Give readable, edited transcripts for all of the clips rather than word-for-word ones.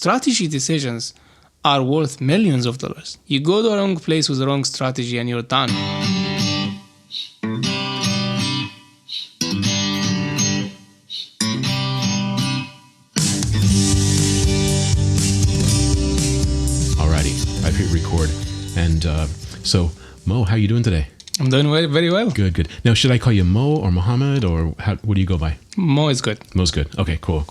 strategy decisions are worth millions of dollars. You go to the wrong place with the wrong strategy and you're done. Alrighty, I've hit record. And so, Mo, how are you doing today? I'm doing very well. Good. Now, should I call you Mo or Mohammed, or what do you go by? Mo is good. Mo's good. Okay, cool.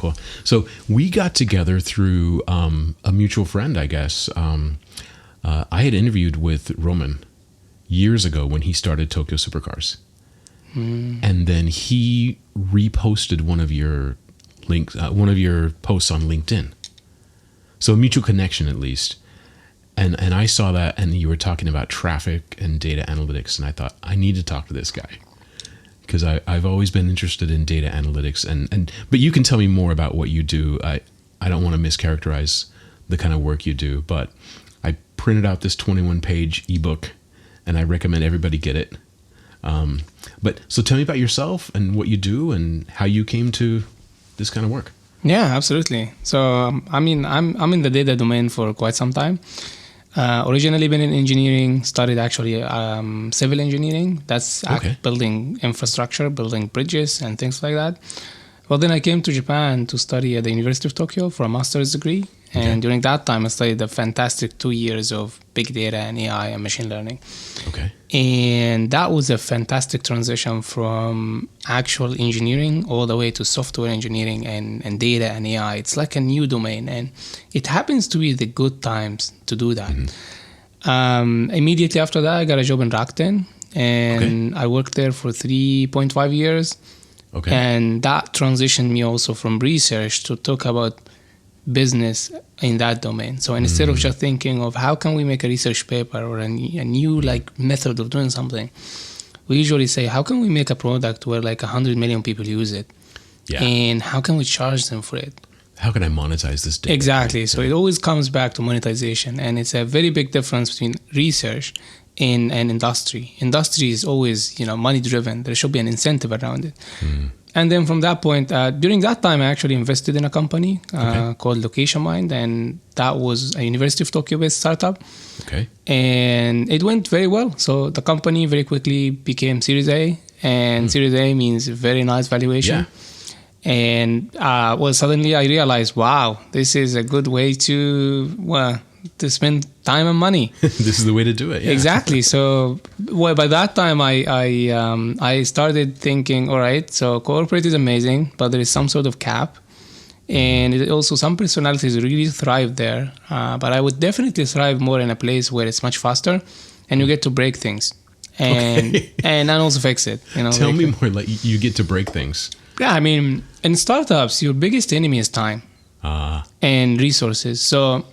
So we got together through a mutual friend, I guess. I had interviewed with Roman years ago when he started Tokyo Supercars. And then he reposted one of your links, one of your posts on LinkedIn. So a mutual connection, at least. And I saw that, and you were talking about traffic and data analytics, and I thought, I need to talk to this guy, because I've always been interested in data analytics. But you can tell me more about what you do. I don't want to mischaracterize the kind of work you do, but I printed out this 21-page ebook, and I recommend everybody get it. But so tell me about yourself and what you do and how you came to this kind of work. Yeah, absolutely. So I'm in the data domain for quite some time. Originally been in engineering, studied actually civil engineering. That's building infrastructure, building bridges and things like that. Well, then I came to Japan to study at the University of Tokyo for a master's degree. And during that time, I studied a fantastic 2 years of big data and AI and machine learning. Okay. And that was a fantastic transition from actual engineering all the way to software engineering and data and AI. It's like a new domain, and it happens to be the good times to do that. Immediately after that, I got a job in Rakuten, and I worked there for 3.5 years. Okay. And that transitioned me also from research to talk about business in that domain. So instead of just thinking of how can we make a research paper or a new method of doing something, we usually say, how can we make a product where 100 million people use it? Yeah. And how can we charge them for it? How can I monetize this data? Exactly. So it always comes back to monetization. And it's a very big difference between research and industry. Industry is always, money driven. There should be an incentive around it. And then from that point, during that time, I actually invested in a company called LocationMind, and that was a University of Tokyo-based startup. Okay. And it went very well. So the company very quickly became Series A, and Series A means very nice valuation. Yeah. And suddenly I realized, wow, this is a good way to spend time and money. This is the way to do it. Yeah. Exactly. So by that time, I started thinking, all right, so corporate is amazing, but there is some sort of cap. And also some personalities really thrive there. But I would definitely thrive more in a place where it's much faster and you get to break things and also fix it. Tell me more, you get to break things. Yeah, in startups, your biggest enemy is time and resources. So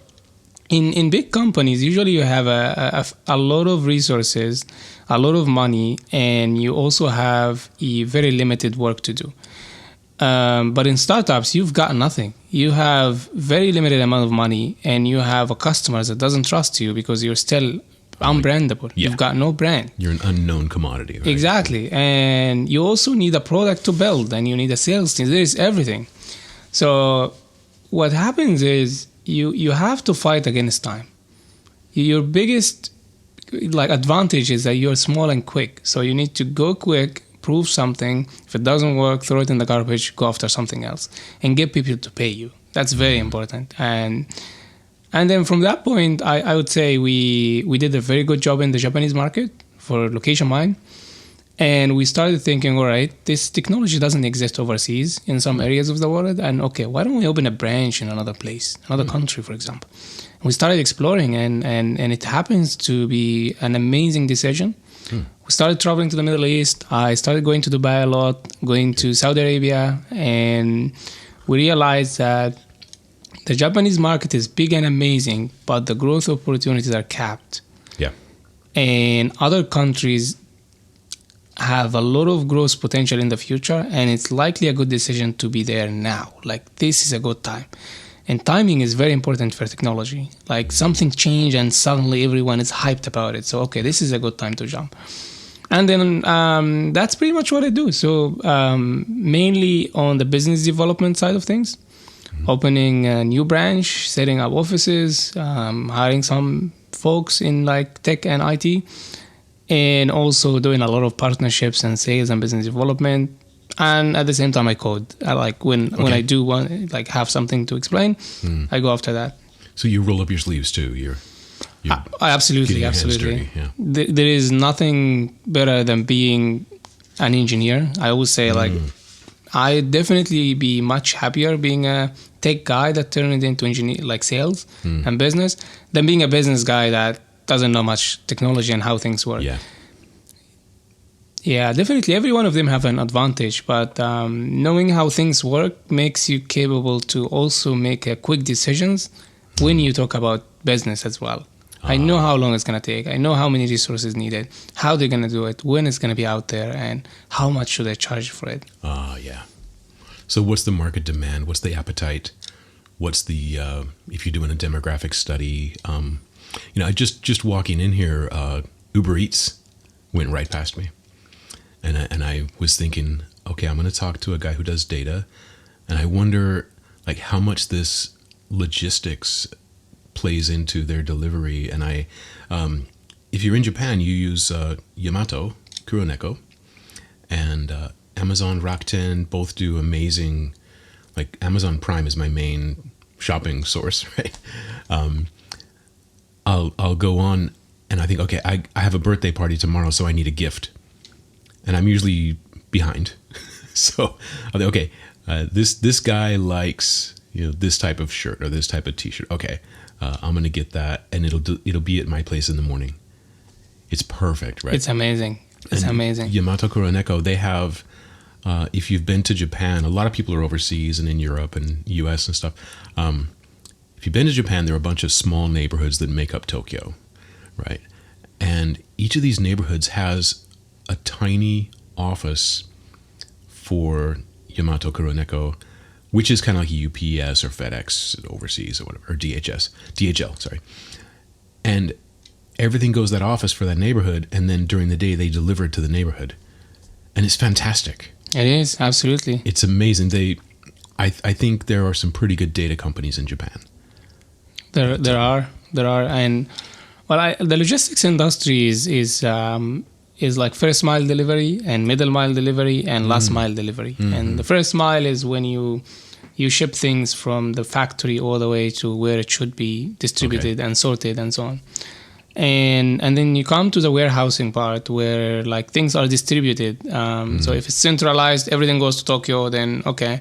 in big companies, usually you have a lot of resources, a lot of money, and you also have a very limited work to do. But in startups, you've got nothing. You have very limited amount of money, and you have a customer that doesn't trust you because you're still unbrandable. Yeah. You've got no brand. You're an unknown commodity. Right? Exactly. And you also need a product to build, and you need a sales team. There's everything. So what happens is you have to fight against time. Your biggest advantage is that you're small and quick. So you need to go quick, prove something. If it doesn't work, throw it in the garbage, go after something else, and get people to pay you. That's very important. And then from that point, I would say we did a very good job in the Japanese market for LocationMind. And we started thinking, all right, this technology doesn't exist overseas in some areas of the world. And why don't we open a branch in another place, another country, for example? And we started exploring, and it happens to be an amazing decision. We started traveling to the Middle East. I started going to Dubai a lot, going to Saudi Arabia. And we realized that the Japanese market is big and amazing, but the growth opportunities are capped. Yeah. And other countries have a lot of growth potential in the future, and it's likely a good decision to be there now. This is a good time. And timing is very important for technology. Something changed and suddenly everyone is hyped about it. So, this is a good time to jump. And then that's pretty much what I do. So mainly on the business development side of things. opening a new branch, setting up offices, hiring some folks in like tech and IT, and also doing a lot of partnerships and sales and business development. And at the same time, I code. I like when I do want like have something to explain, I go after that. So you roll up your sleeves too. You're absolutely. Dirty, yeah. There is nothing better than being an engineer. I always say like I'd definitely be much happier being a tech guy that turned into engineer like sales and business than being a business guy that doesn't know much technology and how things work. Yeah, definitely. Every one of them have an advantage, but knowing how things work makes you capable to also make quick decisions when you talk about business as well. I know how long it's going to take. I know how many resources needed, how they're going to do it, when it's going to be out there, and how much should I charge for it. Yeah. So what's the market demand? What's the appetite? What's the, if you're doing a demographic study, I just walking in here, Uber Eats went right past me. And I was thinking, okay, I'm going to talk to a guy who does data, and I wonder like how much this logistics plays into their delivery. And if you're in Japan, you use Yamato, Kuroneko, and Amazon, Rakuten both do amazing. Like Amazon Prime is my main shopping source, right? I'll go on and I think, okay, I have a birthday party tomorrow, so I need a gift. And I'm usually behind. So I'll think, okay, this guy likes this type of shirt or this type of T-shirt. Okay, I'm gonna get that, and it'll be at my place in the morning. It's perfect, right? It's amazing. It's amazing. Yamato Kuroneko, they have. If you've been to Japan, a lot of people are overseas and in Europe and US and stuff. If you've been to Japan, there are a bunch of small neighborhoods that make up Tokyo, right? And each of these neighborhoods has a tiny office for Yamato Kuroneko, which is kind of like UPS or FedEx overseas or whatever, or DHL, sorry. And everything goes to that office for that neighborhood, and then during the day they deliver it to the neighborhood. And it's fantastic. It is, absolutely. It's amazing. I think there are some pretty good data companies in Japan. There are, and the logistics industry is like first mile delivery and middle mile delivery and last mile delivery. And the first mile is when you ship things from the factory all the way to where it should be distributed and sorted and so on. And then you come to the warehousing part where like things are distributed. So if it's centralized, everything goes to Tokyo, then okay,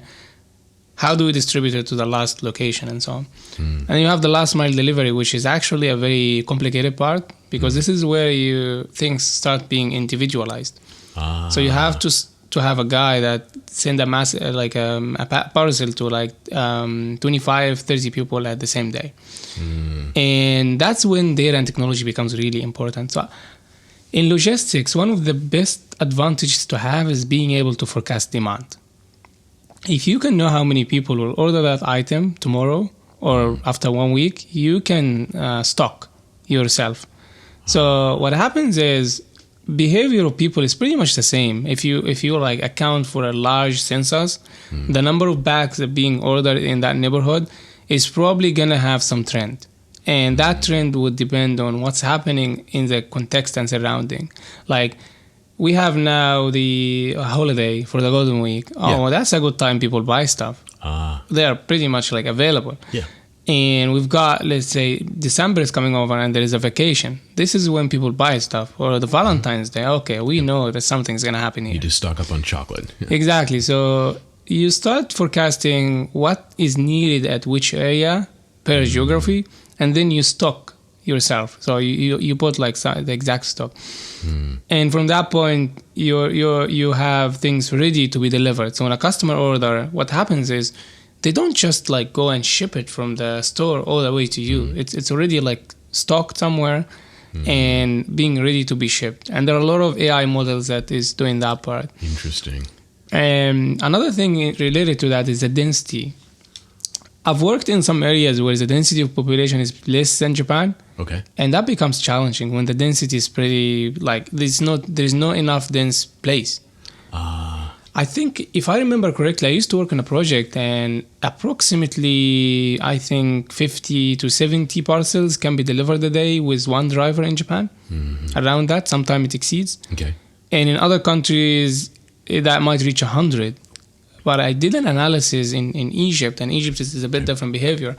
how do we distribute it to the last location and so on? And you have the last mile delivery, which is actually a very complicated part because this is where things start being individualized. So you have to have a guy that send a parcel to like 25, 30 people at the same day. And that's when data and technology becomes really important. So in logistics, one of the best advantages to have is being able to forecast demand. If you can know how many people will order that item tomorrow or after 1 week, you can stock yourself. So what happens is behavior of people is pretty much the same. If you like account for a large census, the number of bags that are being ordered in that neighborhood is probably gonna have some trend. And that trend would depend on what's happening in the context and surrounding. Like we have now the holiday for the Golden Week. Well, that's a good time people buy stuff. They are pretty much like available. Yeah. And we've got, let's say, December is coming over and there is a vacation. This is when people buy stuff. Or the Valentine's Day. Okay, we know that something's going to happen here. You just stock up on chocolate. Yeah. Exactly. So you start forecasting what is needed at which area per geography, and then you stock yourself. So you put like the exact stock. And from that point, you have things ready to be delivered. So when a customer order, what happens is they don't just like go and ship it from the store all the way to you. It's already like stocked somewhere and being ready to be shipped. And there are a lot of AI models that is doing that part. Interesting. And another thing related to that is the density. I've worked in some areas where the density of population is less than Japan. Okay. And that becomes challenging when the density is pretty like there's no enough dense place. I think, if I remember correctly, I used to work on a project, and approximately, I think, 50 to 70 parcels can be delivered a day with one driver in Japan. Around that, sometimes it exceeds. Okay. And in other countries, that might reach 100. But I did an analysis in Egypt, and Egypt is a bit different behavior.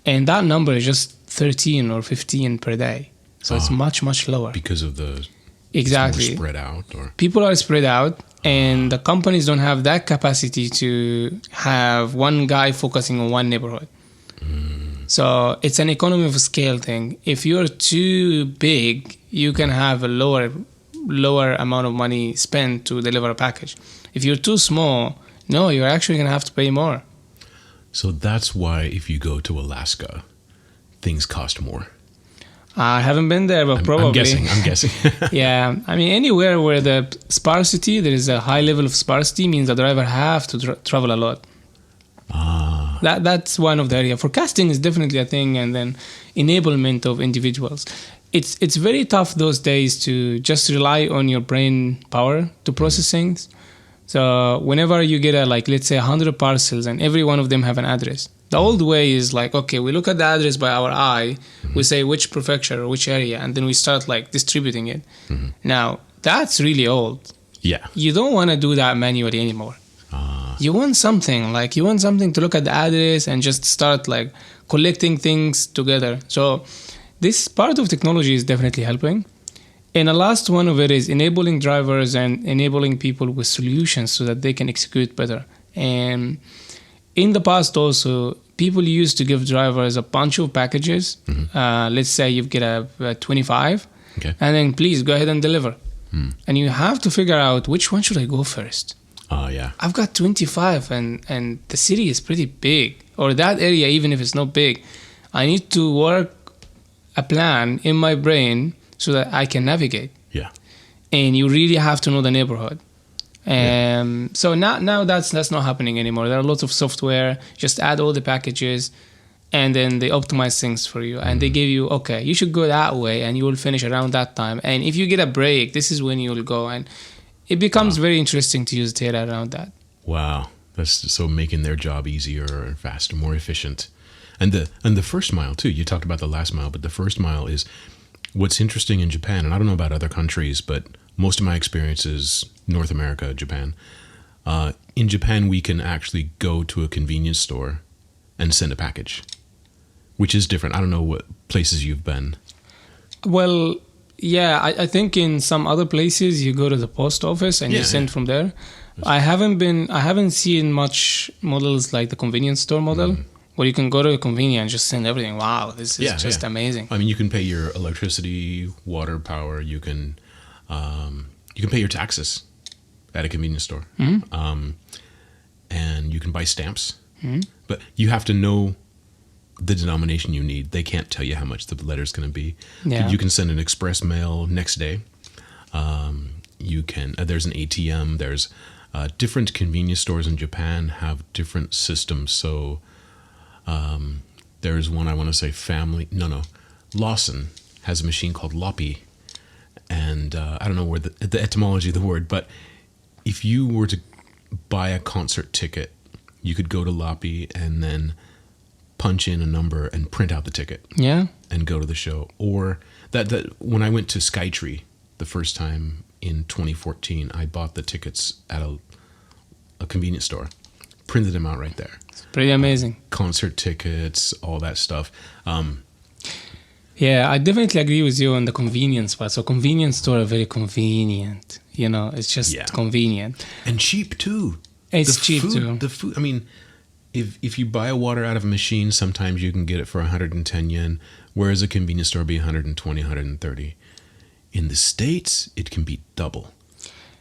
And that number is just 13 or 15 per day. So it's much, much lower. Because of the... Exactly. It's more spread out? Or? People are spread out, and the companies don't have that capacity to have one guy focusing on one neighborhood. So it's an economy of scale thing. If you're too big, you can have a lower amount of money spent to deliver a package. If you're too small, no, you're actually going to have to pay more. So that's why if you go to Alaska, things cost more. I haven't been there, but probably. I'm guessing. Yeah. I mean, anywhere where there is a high level of sparsity, means the driver have to travel a lot. That's one of the areas. Forecasting is definitely a thing, and then enablement of individuals. It's very tough those days to just rely on your brain power to process things. So whenever you get let's say 100 parcels, and every one of them have an address. The old way is okay, we look at the address by our eye, we say which prefecture or which area, and then we start distributing it. Now, that's really old. Yeah. You don't want to do that manually anymore. You want something, to look at the address and just start collecting things together. So this part of technology is definitely helping. And the last one of it is enabling drivers and enabling people with solutions so that they can execute better. And in the past also, people used to give drivers a bunch of packages. Let's say you get a 25, okay, and then please go ahead and deliver. And you have to figure out which one should I go first. Yeah. I've got 25, and the city is pretty big, or that area, even if it's not big. I need to work a plan in my brain so that I can navigate. Yeah. And you really have to know the neighborhood. So now that's not happening anymore. There are lots of software. Just add all the packages, and then they optimize things for you. And they give you, okay, you should go that way, and you will finish around that time. And if you get a break, this is when you will go. And it becomes very interesting to use data around that. Wow. That's so making their job easier, faster, more efficient. And the first mile too. You talked about the last mile, but the first mile is what's interesting in Japan. And I don't know about other countries, but most of my experience is North America, Japan. In Japan, we can actually go to a convenience store and send a package, which is different. I don't know what places you've been. Well, yeah, I think in some other places you go to the post office and you send from there. I haven't seen much models like the convenience store model, where you can go to a convenience and just send everything. Wow, this is just amazing. I mean, you can pay your electricity, water, power. You can pay your taxes at a convenience store, and you can buy stamps. But you have to know the denomination you need. They can't tell you how much the letter's going to be. Yeah. You can send an express mail next day. You can. There's an ATM. There's different convenience stores in Japan have different systems. So there's one, I want to say Lawson has a machine called Loppy. And I don't know where the etymology of the word, but if you were to buy a concert ticket, you could go to Loppy and then punch in a number and print out the ticket. Yeah. And go to the show. Or that when I went to Skytree the first time in 2014, I bought the tickets at a convenience store, printed them out right there. It's pretty amazing. Concert tickets, all that stuff. Yeah, I definitely agree with you on the convenience part. So convenience store are very convenient. It's just convenient. And cheap too. It's cheap too. The food, I mean, if you buy a water out of a machine, sometimes you can get it for 110 yen, whereas a convenience store be 120, 130. In the States, it can be double.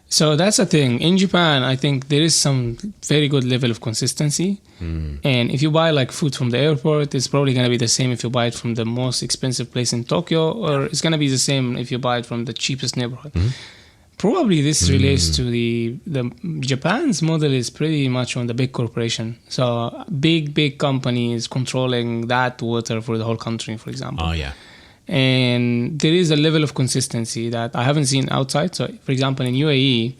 So that's the thing. In Japan, I think there is some very good level of consistency. And if you buy food from the airport, it's probably going to be the same if you buy it from the most expensive place in Tokyo, or it's going to be the same if you buy it from the cheapest neighborhood. Probably this relates to the Japan's model is pretty much on the big corporation. So big companies controlling that water for the whole country, for example. Oh, yeah. And there is a level of consistency that I haven't seen outside. So, for example, in UAE,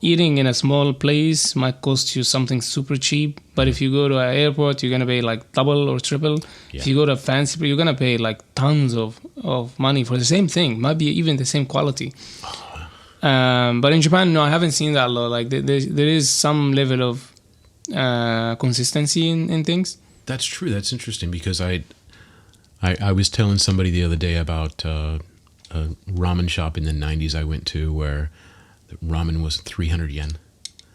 eating in a small place might cost you something super cheap, but if you go to an airport, you're gonna pay like double or triple. Yeah. If you go to a fancy place, you're gonna pay like tons of money for the same thing, might be even the same quality. But in Japan, no, I haven't seen that a lot. Like there is some level of consistency in things. That's true. That's interesting because I was telling somebody the other day about a ramen shop in the 90s I went to where the ramen was 300 yen,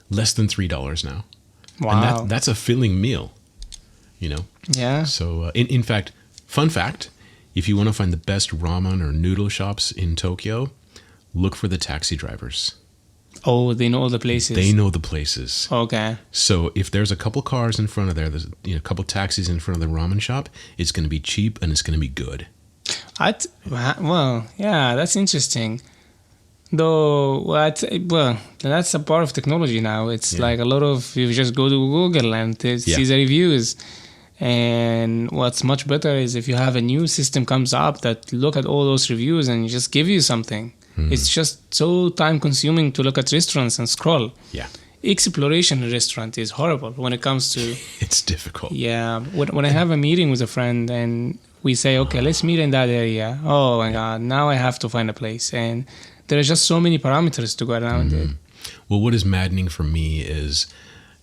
less than $3 now. Wow. And that's a filling meal, you know? Yeah. So, in fact, fun fact, if you want to find the best ramen or noodle shops in Tokyo, look for the taxi drivers. Oh, they know all the places. They know the places. Okay. So if there's a couple cars in front of there's a couple taxis in front of the ramen shop, it's going to be cheap and it's going to be good. Well, yeah, that's interesting. Though, well, that's a part of technology now. It's like a lot of, you just go to Google and see the reviews. And what's much better is if you have a new system comes up that look at all those reviews and just give you something. It's just so time consuming to look at restaurants and scroll. Yeah. Exploration in a restaurant is horrible when it comes to... It's difficult. Yeah. When I have a meeting with a friend and we say, okay, let's meet in that area. Oh my God, now I have to find a place. And there are just so many parameters to go around it. Well, what is maddening for me is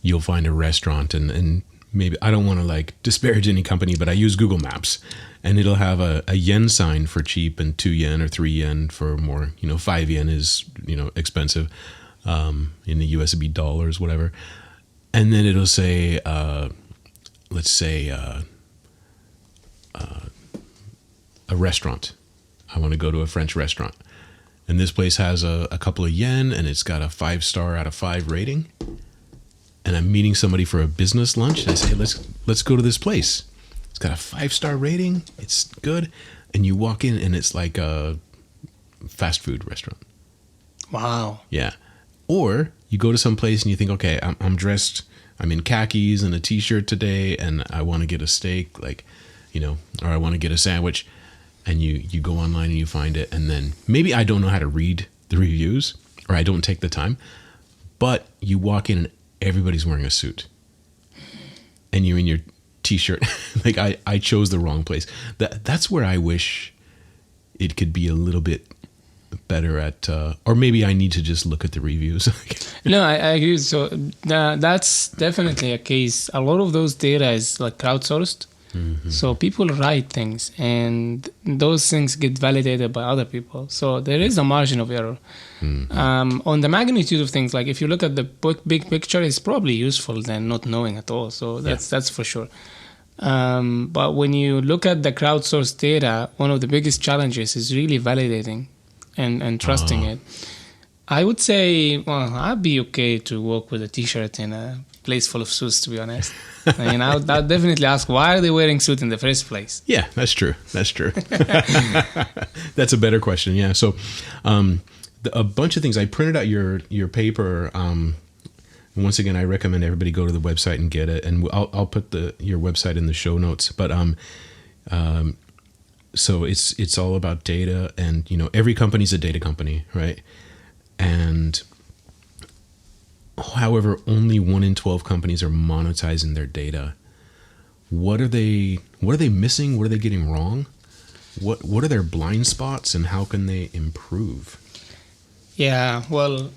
you'll find a restaurant and maybe, I don't want to like disparage any company, but I use Google Maps and it'll have a yen sign for cheap and 2 yen or 3 yen for more, 5 yen is, expensive. In the US it'd be dollars, whatever. And then it'll say, let's say, a restaurant. I want to go to a French restaurant. And this place has a couple of yen and it's got a 5-star out of 5 rating. And I'm meeting somebody for a business lunch. And I say, let's go to this place. It's got a 5-star rating. It's good. And you walk in and it's like a fast food restaurant. Wow. Yeah. Or you go to some place and you think, okay, I'm dressed, I'm in khakis and a t-shirt today and I want to get a steak, or I want to get a sandwich. And you go online and you find it. And then maybe I don't know how to read the reviews or I don't take the time. But you walk in and everybody's wearing a suit. And you're in your t-shirt. Like I chose the wrong place. That's where I wish it could be a little bit better at, or maybe I need to just look at the reviews. No, I agree. So that's definitely a case. A lot of those data is like crowdsourced. Mm-hmm. So people write things and those things get validated by other people. So there is a margin of error. Mm-hmm. On the magnitude of things, like if you look at the big picture, it's probably useful than not knowing at all. So that's for sure. But when you look at the crowdsourced data, one of the biggest challenges is really validating and trusting it. I would say, well, I'd be okay to walk with a t-shirt in a place full of suits, to be honest. I mean, I'd definitely ask, why are they wearing suits in the first place? Yeah, that's true. That's a better question, yeah. So a bunch of things. I printed out your paper. Once again, I recommend everybody go to the website and get it. And I'll put your website in the show notes. But so it's all about data. And, every company's a data company, right? And however, only 1 in 12 companies are monetizing their data. What are they missing? What are they getting wrong? What are their blind spots and how can they improve? Yeah, well,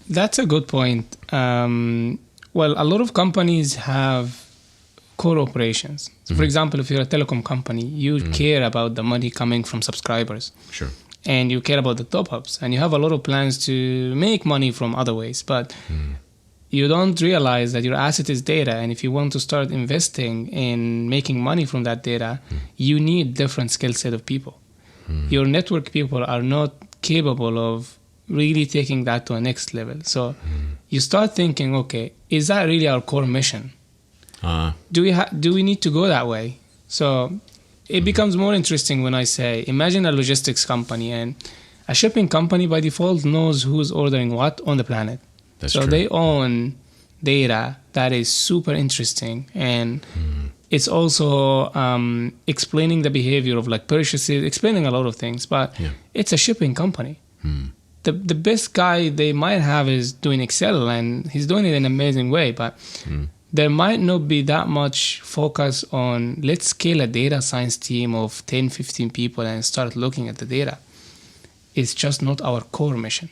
that's a good point. Well, a lot of companies have core operations. So for example, if you're a telecom company, you care about the money coming from subscribers. Sure. And you care about the top-ups, and you have a lot of plans to make money from other ways, but you don't realize that your asset is data, and if you want to start investing in making money from that data, you need different skill set of people. Your network people are not capable of really taking that to a next level. So you start thinking, okay, is that really our core mission? Do we need to go that way? So it becomes more interesting when I say, imagine a logistics company, and a shipping company by default knows who's ordering what on the planet. That's so true. They own data that is super interesting, and it's also explaining the behavior of like purchases, explaining a lot of things, but it's a shipping company. the best guy they might have is doing Excel, and he's doing it in an amazing way, but there might not be that much focus on let's scale a data science team of 10, 15 people and start looking at the data. It's just not our core mission.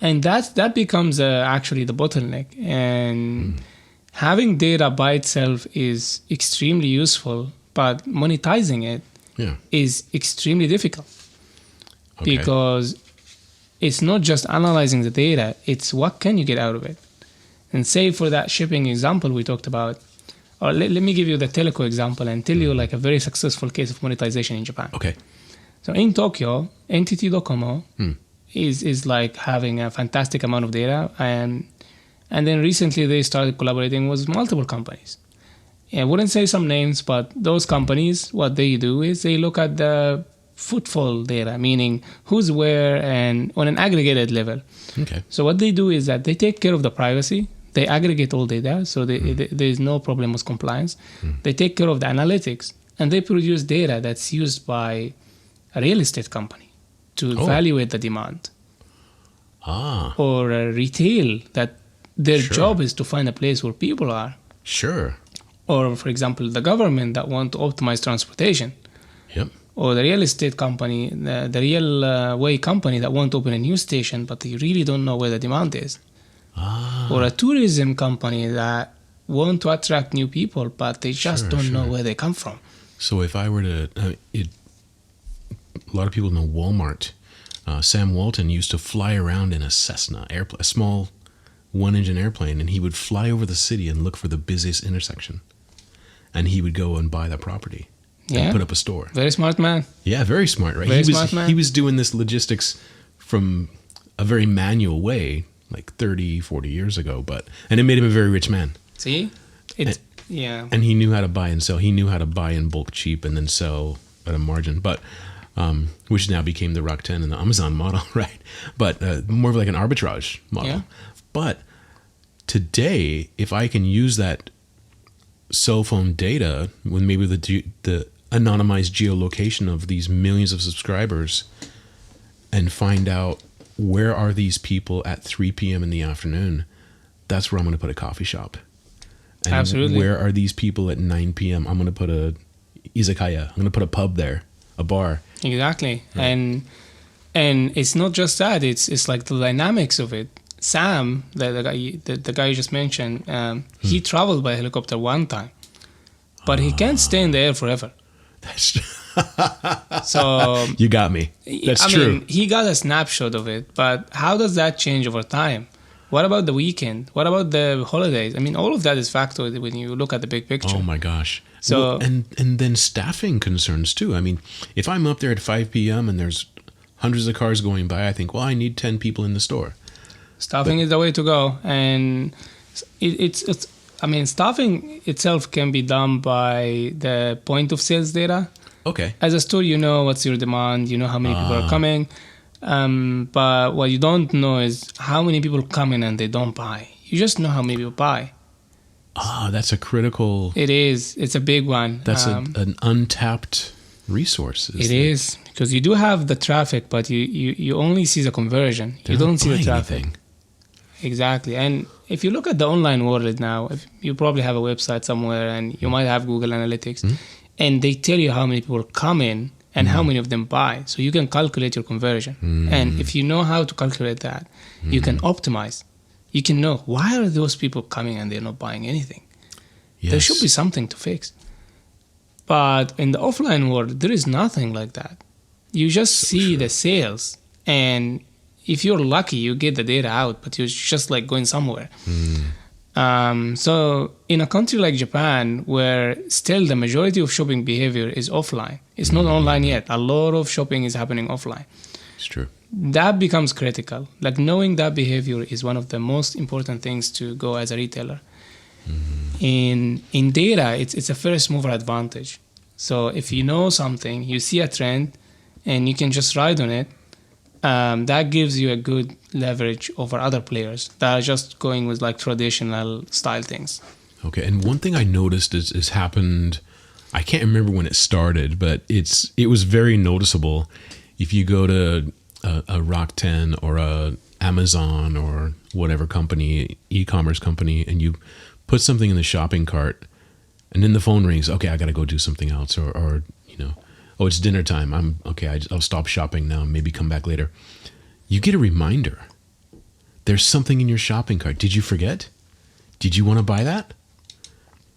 And that becomes actually the bottleneck. And having data by itself is extremely useful, but monetizing it is extremely difficult. Okay. Because it's not just analyzing the data, it's what can you get out of it. And say for that shipping example we talked about, or let me give you the teleco example and tell you like a very successful case of monetization in Japan. Okay. So in Tokyo, NTT Docomo is like having a fantastic amount of data, and then recently they started collaborating with multiple companies. I wouldn't say some names, but those companies, what they do is they look at the footfall data, meaning who's where and on an aggregated level. Okay. So what they do is that they take care of the privacy. They aggregate all data, so there is no problem with compliance. They take care of the analytics, and they produce data that's used by a real estate company to evaluate the demand. Or a retail that their job is to find a place where people are. Sure. Or, for example, the government that want to optimize transportation. Yep. Or the real estate company, the real way company that want to open a new station, but they really don't know where the demand is. Or a tourism company that want to attract new people, but they just don't know where they come from. So if I were to, a lot of people know Walmart. Sam Walton used to fly around in a Cessna airplane, a small one-engine airplane, and he would fly over the city and look for the busiest intersection. And he would go and buy that property. And put up a store. Very smart man. Yeah, very smart, right? Very smart man. He was doing this logistics from a very manual way, like 30, 40 years ago, and it made him a very rich man. See? And he knew how to buy and sell. He knew how to buy in bulk cheap and then sell at a margin, but which now became the Rakuten and the Amazon model, right? But more of like an arbitrage model. Yeah. But today, if I can use that cell phone data with maybe the anonymized geolocation of these millions of subscribers and find out where are these people at 3 p.m. in the afternoon, that's where I'm going to put a coffee shop. And absolutely. Where are these people at 9 p.m.? I'm going to put a izakaya. I'm going to put a pub there, a bar. Exactly. Right. And it's not just that. It's like the dynamics of it. Sam, the guy you just mentioned, he traveled by helicopter one time, but he can't stay in the air forever. That's so you got me. That's true. I mean, he got a snapshot of it, but how does that change over time? What about the weekend? What about the holidays? I mean, all of that is factored when you look at the big picture. Oh my gosh. So and then staffing concerns too. I mean, if I'm up there at 5 p.m. and there's hundreds of cars going by, I think, well, I need 10 people in the store. Staffing is the way to go, and it's. I mean, staffing itself can be done by the point of sales data. Okay. As a store, you know what's your demand, you know how many people are coming, but what you don't know is how many people come in and they don't buy. You just know how many people buy. That's a critical. It is. It's a big one. That's an untapped resource. It is, because you do have the traffic, but you only see the conversion. You don't see the traffic. Anything. Exactly. And if you look at the online world now, you probably have a website somewhere and you might have Google Analytics, and they tell you how many people come in and how many of them buy. So you can calculate your conversion. And if you know how to calculate that, you can optimize. You can know, why are those people coming and they're not buying anything? Yes. There should be something to fix. But in the offline world, there is nothing like that. You just see the sales, and if you're lucky, you get the data out, but you're just like going somewhere. So in a country like Japan, where still the majority of shopping behavior is offline, it's not online yet. A lot of shopping is happening offline. It's true. That becomes critical. Like, knowing that behavior is one of the most important things to go as a retailer. In data, it's a first mover advantage. So if you know something, you see a trend, and you can just ride on it, that gives you a good leverage over other players that are just going with like traditional style things. Okay, and one thing I noticed is happened, I can't remember when it started, but it was very noticeable. If you go to a Rakuten or a Amazon or whatever company, e-commerce company, and you put something in the shopping cart, and then the phone rings. Okay, I got to go do something else, or oh, it's dinner time. I'll stop shopping now. Maybe come back later. You get a reminder. There's something in your shopping cart. Did you forget? Did you want to buy that?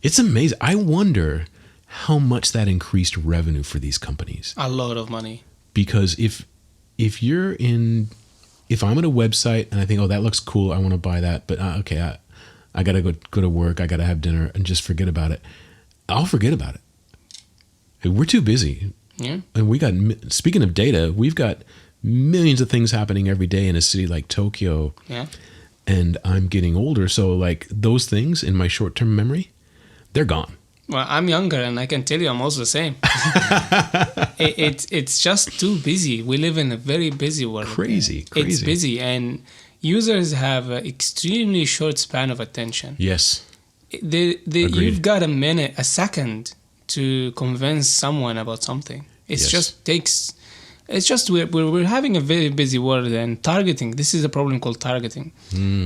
It's amazing. I wonder how much that increased revenue for these companies. A lot of money. Because if I'm at a website and I think, oh, that looks cool, I want to buy that, but okay, I got to go to work, I got to have dinner, and just forget about it. I'll forget about it. We're too busy. Yeah. And speaking of data, we've got millions of things happening every day in a city like Tokyo. Yeah. And I'm getting older, so like those things in my short-term memory, they're gone. Well, I'm younger, and I can tell you I'm also the same. It's just too busy. We live in a very busy world. Crazy. It's busy, and users have an extremely short span of attention. Yes. You've got a second to convince someone about something. We're having a very busy world, and targeting. This is a problem called targeting.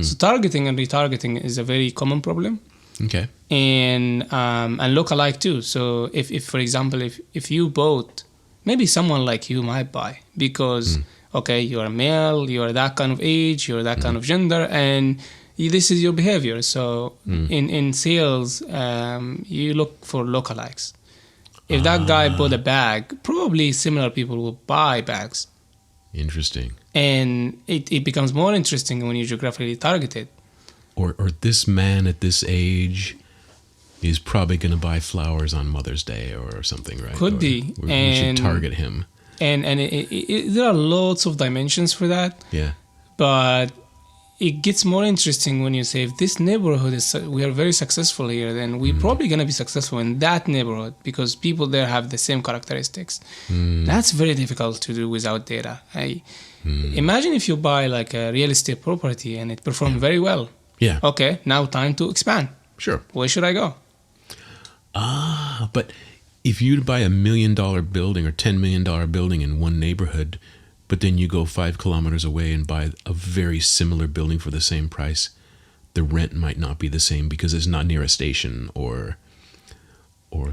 So targeting and retargeting is a very common problem. Okay. And lookalike too. So if for example, if you bought, maybe someone like you might buy because okay, you're a male, you're that kind of age, you're that kind of gender, and this is your behavior. So in sales, you look for lookalikes. If that guy bought a bag, probably similar people will buy bags. Interesting. And it becomes more interesting when you geographically target it. Or this man at this age is probably going to buy flowers on Mother's Day or something, right? Could be. We should target him. And there are lots of dimensions for that. Yeah. But it gets more interesting when you say, if this neighborhood we are very successful here, then we're probably going to be successful in that neighborhood because people there have the same characteristics. That's very difficult to do without data. Imagine if you buy like a real estate property and it performed very well. Yeah. Okay, now time to expand. Sure. Where should I go? But if you buy $1 million building or $10 million building in one neighborhood, but then you go 5 kilometers away and buy a very similar building for the same price, the rent might not be the same because it's not near a station or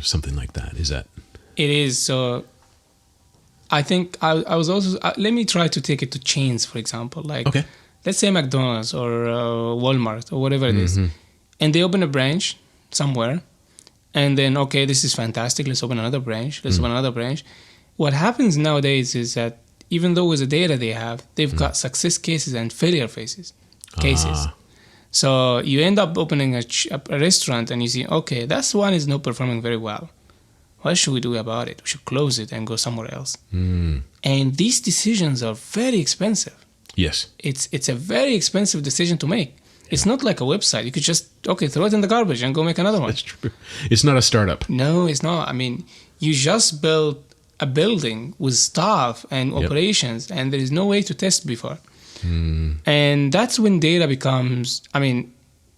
something like that. Is that? It is. So I think I was also, let me try to take it to chains, for example. Like, okay. Let's say McDonald's or Walmart or whatever it is. And they open a branch somewhere. And then, okay, this is fantastic. Let's open another branch. Let's open another branch. What happens nowadays is that even though with the data they have, they've got success cases and failure cases. So you end up opening a restaurant and you see, okay, that's one is not performing very well. What should we do about it? We should close it and go somewhere else. And these decisions are very expensive. Yes. It's a very expensive decision to make. Yeah. It's not like a website. You could just, throw it in the garbage and go make another one. That's true. It's not a startup. No, it's not. I mean, you just built a building with staff and operations, and there is no way to test before. And that's when data becomes, a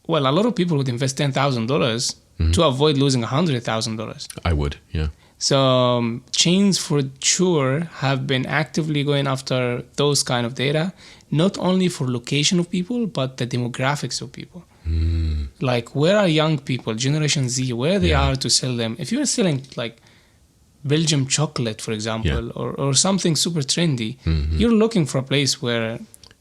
lot of people would invest $10,000 to avoid losing $100,000. I would, yeah. So chains for sure have been actively going after those kind of data, not only for location of people, but the demographics of people. Like, where are young people, Generation Z, where they are to sell them. If you're selling like Belgium chocolate, for example, or something super trendy, you're looking for a place where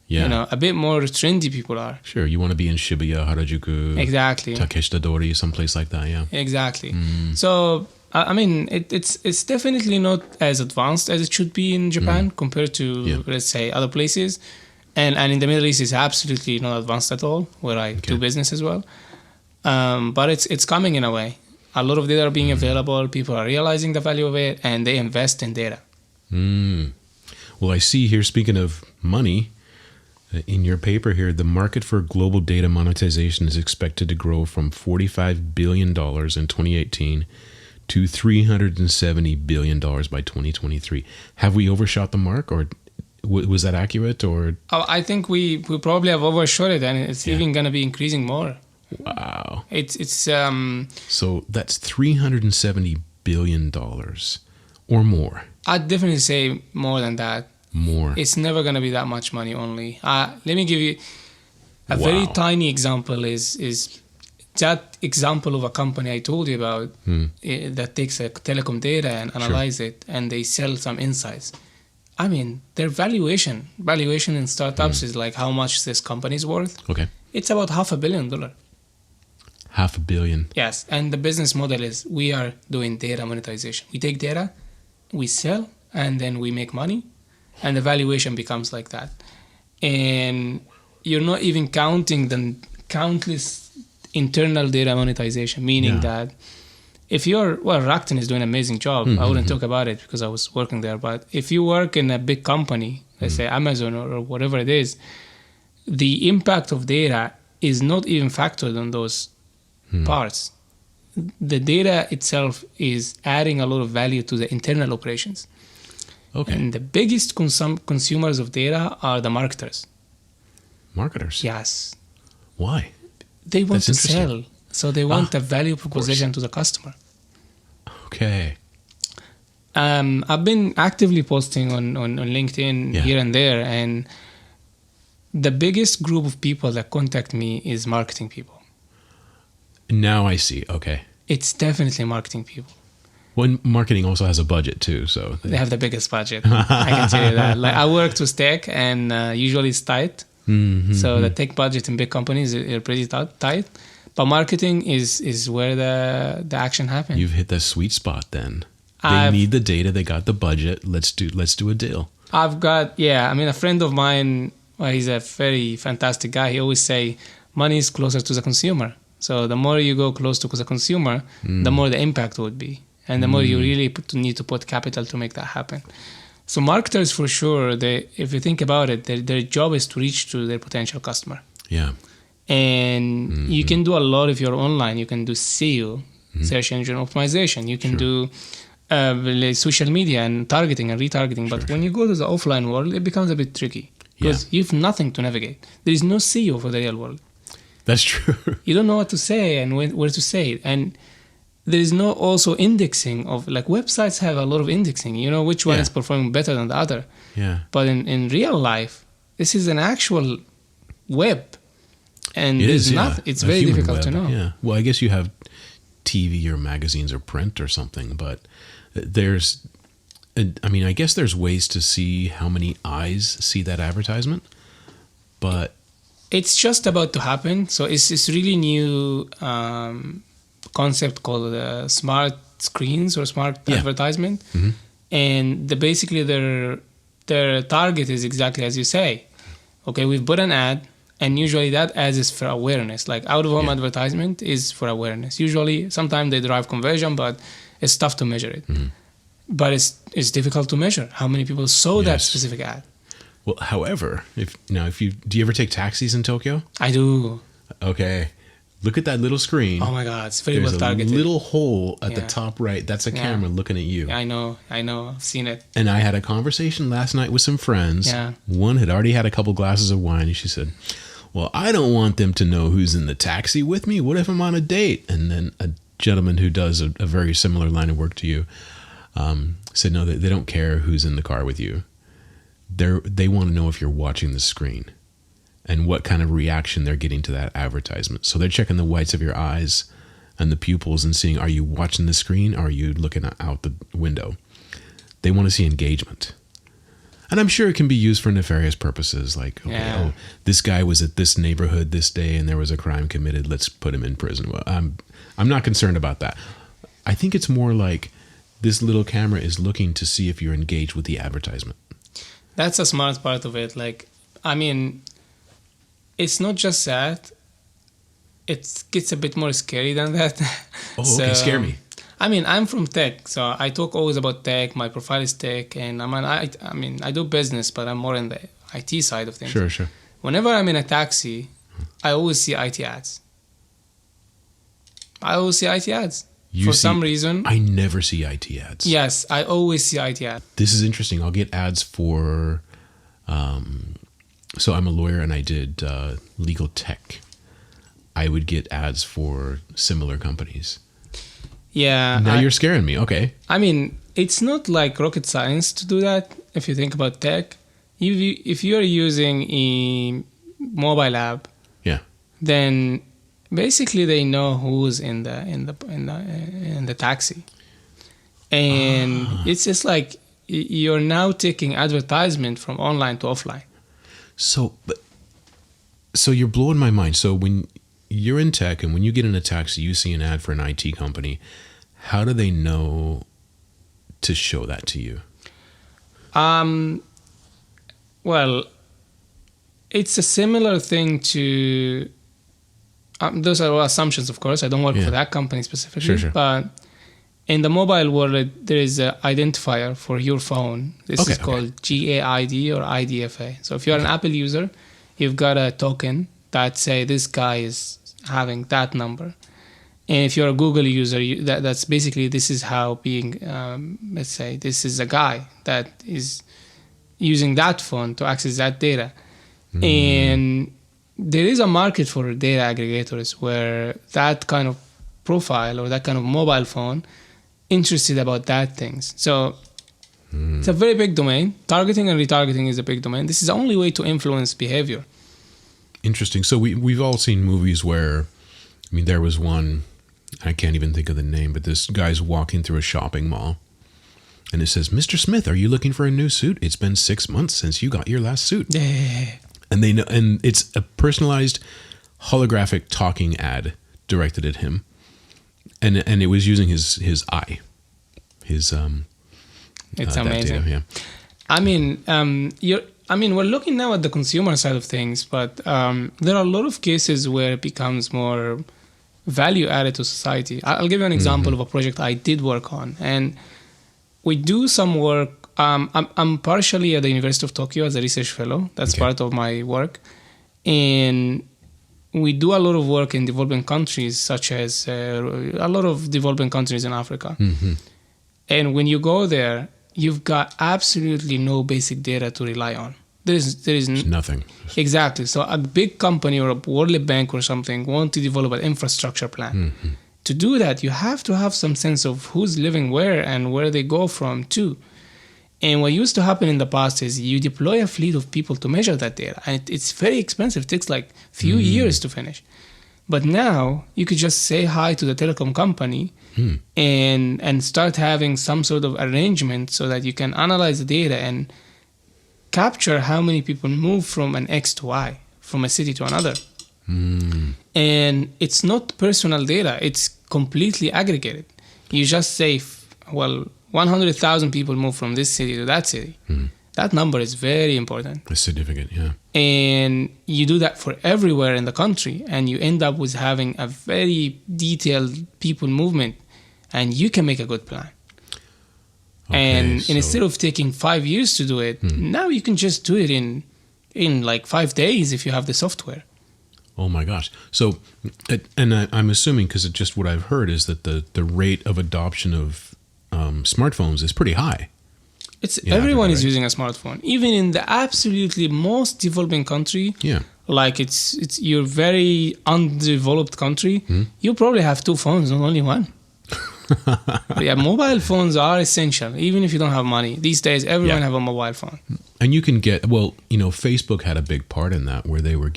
a bit more trendy people are. Sure, you want to be in Shibuya, Harajuku, exactly, Takeshita-dori, someplace like that, yeah. Exactly. So, it's definitely not as advanced as it should be in Japan compared to, let's say, other places. And in the Middle East, it's absolutely not advanced at all, where I do business as well. But it's coming in a way. A lot of data are being available. People are realizing the value of it, and they invest in data. Well, I see here, speaking of money, in your paper here, the market for global data monetization is expected to grow from $45 billion in 2018 to $370 billion by 2023. Have we overshot the mark, or was that accurate? Or I think we probably have overshot it, and it's even going to be increasing more. Wow. It's so that's $370 billion or more. I'd definitely say more than that. More. It's never going to be that much money only. Let me give you a Wow. very tiny example is that example of a company I told you about that takes a telecom data and analyze it, and they sell some insights. I mean, their valuation in startups is like how much this company is worth. Okay. It's about $500 million. $500 million. Yes, and the business model is we are doing data monetization. We take data, we sell, and then we make money, and the valuation becomes like that. And you're not even counting the countless internal data monetization, meaning that if Rakuten is doing an amazing job. I wouldn't talk about it because I was working there, but if you work in a big company, let's say Amazon or whatever it is, the impact of data is not even factored on those parts. The data itself is adding a lot of value to the internal operations. Okay. And the biggest consumers of data are the marketers. Marketers? Yes. Why? They want That's to sell. So they want a value proposition to the customer. Okay. I've been actively posting on LinkedIn here and there, and the biggest group of people that contact me is marketing people. Now I see. Okay. It's definitely marketing people. Well, marketing also has a budget too, so They have the biggest budget. I can tell you that. Like I worked with tech, and usually it's tight. So the tech budget in big companies are pretty tight. But marketing is where the action happens. You've hit the sweet spot then. They need the data, they got the budget. Let's do a deal. I've got a friend of mine, he's a very fantastic guy. He always say money is closer to the consumer. So the more you go close to the consumer, the more the impact would be. And the more you really need to put capital to make that happen. So marketers, for sure, if you think about it, their job is to reach to their potential customer. Yeah. And you can do a lot if you're online. You can do SEO, search engine optimization. You can do social media and targeting and retargeting. But when you go to the offline world, it becomes a bit tricky because you have nothing to navigate. There is no SEO for the real world. That's true. You don't know what to say and where to say it. And there is no also indexing of, like, websites have a lot of indexing. You know which one is performing better than the other. Yeah. But in real life, this is an actual web. And it's very difficult to know. Yeah. Well, I guess you have TV or magazines or print or something, but I guess there's ways to see how many eyes see that advertisement, but it's just about to happen. So it's really new concept called smart screens or smart advertisement. And basically their target is exactly as you say. Okay, we've put an ad, and usually that ad is for awareness. Like out-of-home advertisement is for awareness. Usually, sometimes they drive conversion, but it's tough to measure it. But it's difficult to measure how many people saw that specific ad. Well, however, do you ever take taxis in Tokyo? I do. Okay. Look at that little screen. Oh my God, it's very There's well targeted. a little hole at the top right. That's a camera looking at you. Yeah, I know. I've seen it. And I had a conversation last night with some friends. Yeah. One had already had a couple glasses of wine, and she said, well, I don't want them to know who's in the taxi with me. What if I'm on a date? And then a gentleman who does a very similar line of work to you said, no, they don't care who's in the car with you. They want to know if you're watching the screen and what kind of reaction they're getting to that advertisement. So they're checking the whites of your eyes and the pupils and seeing, are you watching the screen or are you looking out the window? They want to see engagement. And I'm sure it can be used for nefarious purposes, like, this guy was at this neighborhood this day and there was a crime committed. Let's put him in prison. Well, I'm not concerned about that. I think it's more like this little camera is looking to see if you're engaged with the advertisement. That's a smart part of it. It's not just that. It gets a bit more scary than that. Oh, okay. Scare me. I'm from tech, so I talk always about tech. My profile is tech, and I do business, but I'm more in the IT side of things. Sure. Whenever I'm in a taxi, I always see IT ads. For some reason. I never see IT ads. Yes, I always see IT ads. This is interesting. I'll get ads for... so I'm a lawyer and I did legal tech. I would get ads for similar companies. Yeah. Now you're scaring me. Okay. It's not like rocket science to do that. if you think about tech, if you're using a mobile app, Yeah. then basically they know who's in the taxi, and it's just like you're now taking advertisement from online to offline. So you're blowing my mind. So when you're in tech and when you get in a taxi, you see an ad for an IT company. How do they know to show that to you? Well, it's a similar thing to. Those are all assumptions, of course. I don't work for that company specifically, Sure. But in the mobile world, there is an identifier for your phone. This is called GAID or IDFA. So if you're an Apple user, you've got a token that say this guy is having that number. And if you're a Google user, that's basically, this is how being, let's say, this is a guy that is using that phone to access that data. And there is a market for data aggregators where that kind of profile or that kind of mobile phone interested about that things. So it's a very big domain. Targeting and retargeting is a big domain. This is the only way to influence behavior. Interesting. So we've all seen movies where, I mean, there was one, I can't even think of the name, but this guy's walking through a shopping mall and it says, "Mr. Smith, are you looking for a new suit? It's been 6 months since you got your last suit." Yeah. And they know, and it's a personalized holographic talking ad directed at him. And it was using his eye. It's amazing. Data, yeah. I mean, we're looking now at the consumer side of things, but there are a lot of cases where it becomes more value added to society. I'll give you an example of a project I did work on, and we do some work. I'm partially at the University of Tokyo as a research fellow. That's part of my work, and we do a lot of work in developing countries, such as a lot of developing countries in Africa. And when you go there, you've got absolutely no basic data to rely on. There is nothing. Exactly. So a big company or a World Bank or something want to develop an infrastructure plan. To do that, you have to have some sense of who's living where and where they go from to. And what used to happen in the past is you deploy a fleet of people to measure that data. And it's very expensive. It takes like few years to finish. But now you could just say hi to the telecom company and start having some sort of arrangement so that you can analyze the data and capture how many people move from an X to Y, from a city to another. And it's not personal data. It's completely aggregated. You just say, 100,000 people move from this city to that city. That number is very important. It's significant, yeah. And you do that for everywhere in the country, and you end up with having a very detailed people movement, and you can make a good plan. And instead of taking 5 years to do it, now you can just do it in like 5 days if you have the software. Oh my gosh. So, and I'm assuming, because it's just what I've heard, is that the rate of adoption of smartphones is pretty high. Everyone is using a smartphone, even in the absolutely most developing country. Yeah, like it's your very undeveloped country. You probably have 2 phones, not only one. Yeah, mobile phones are essential, even if you don't have money. These days, everyone have a mobile phone. And you can get, Facebook had a big part in that, where they were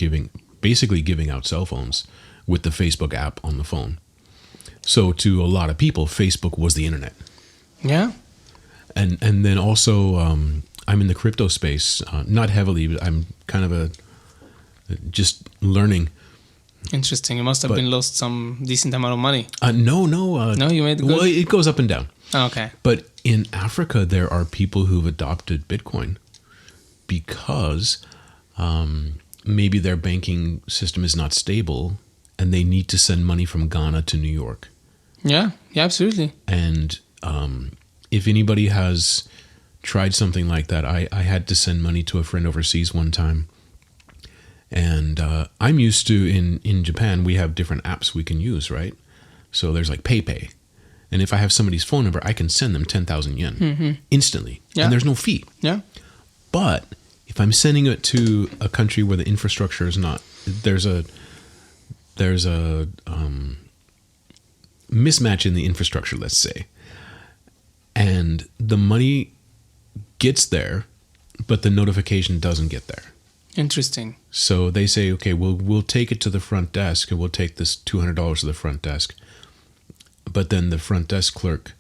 basically giving out cell phones with the Facebook app on the phone. So to a lot of people, Facebook was the internet. Yeah. And then also, I'm in the crypto space, not heavily, but I'm kind of just learning. Interesting. You must have been lost some decent amount of money. No. No, you made good? Well, it goes up and down. Okay. But in Africa, there are people who've adopted Bitcoin because maybe their banking system is not stable and they need to send money from Ghana to New York. Yeah, absolutely. And if anybody has tried something like that, I had to send money to a friend overseas one time. And I'm used to, in Japan, we have different apps we can use, right? So there's like PayPay. And if I have somebody's phone number, I can send them 10,000 yen instantly. Yeah. And there's no fee. Yeah. But if I'm sending it to a country where the infrastructure is not, there's a mismatch in the infrastructure, let's say. And the money gets there, but the notification doesn't get there. Interesting. So they say, okay, we'll take it to the front desk, and we'll take this $200 to the front desk. But then the front desk clerk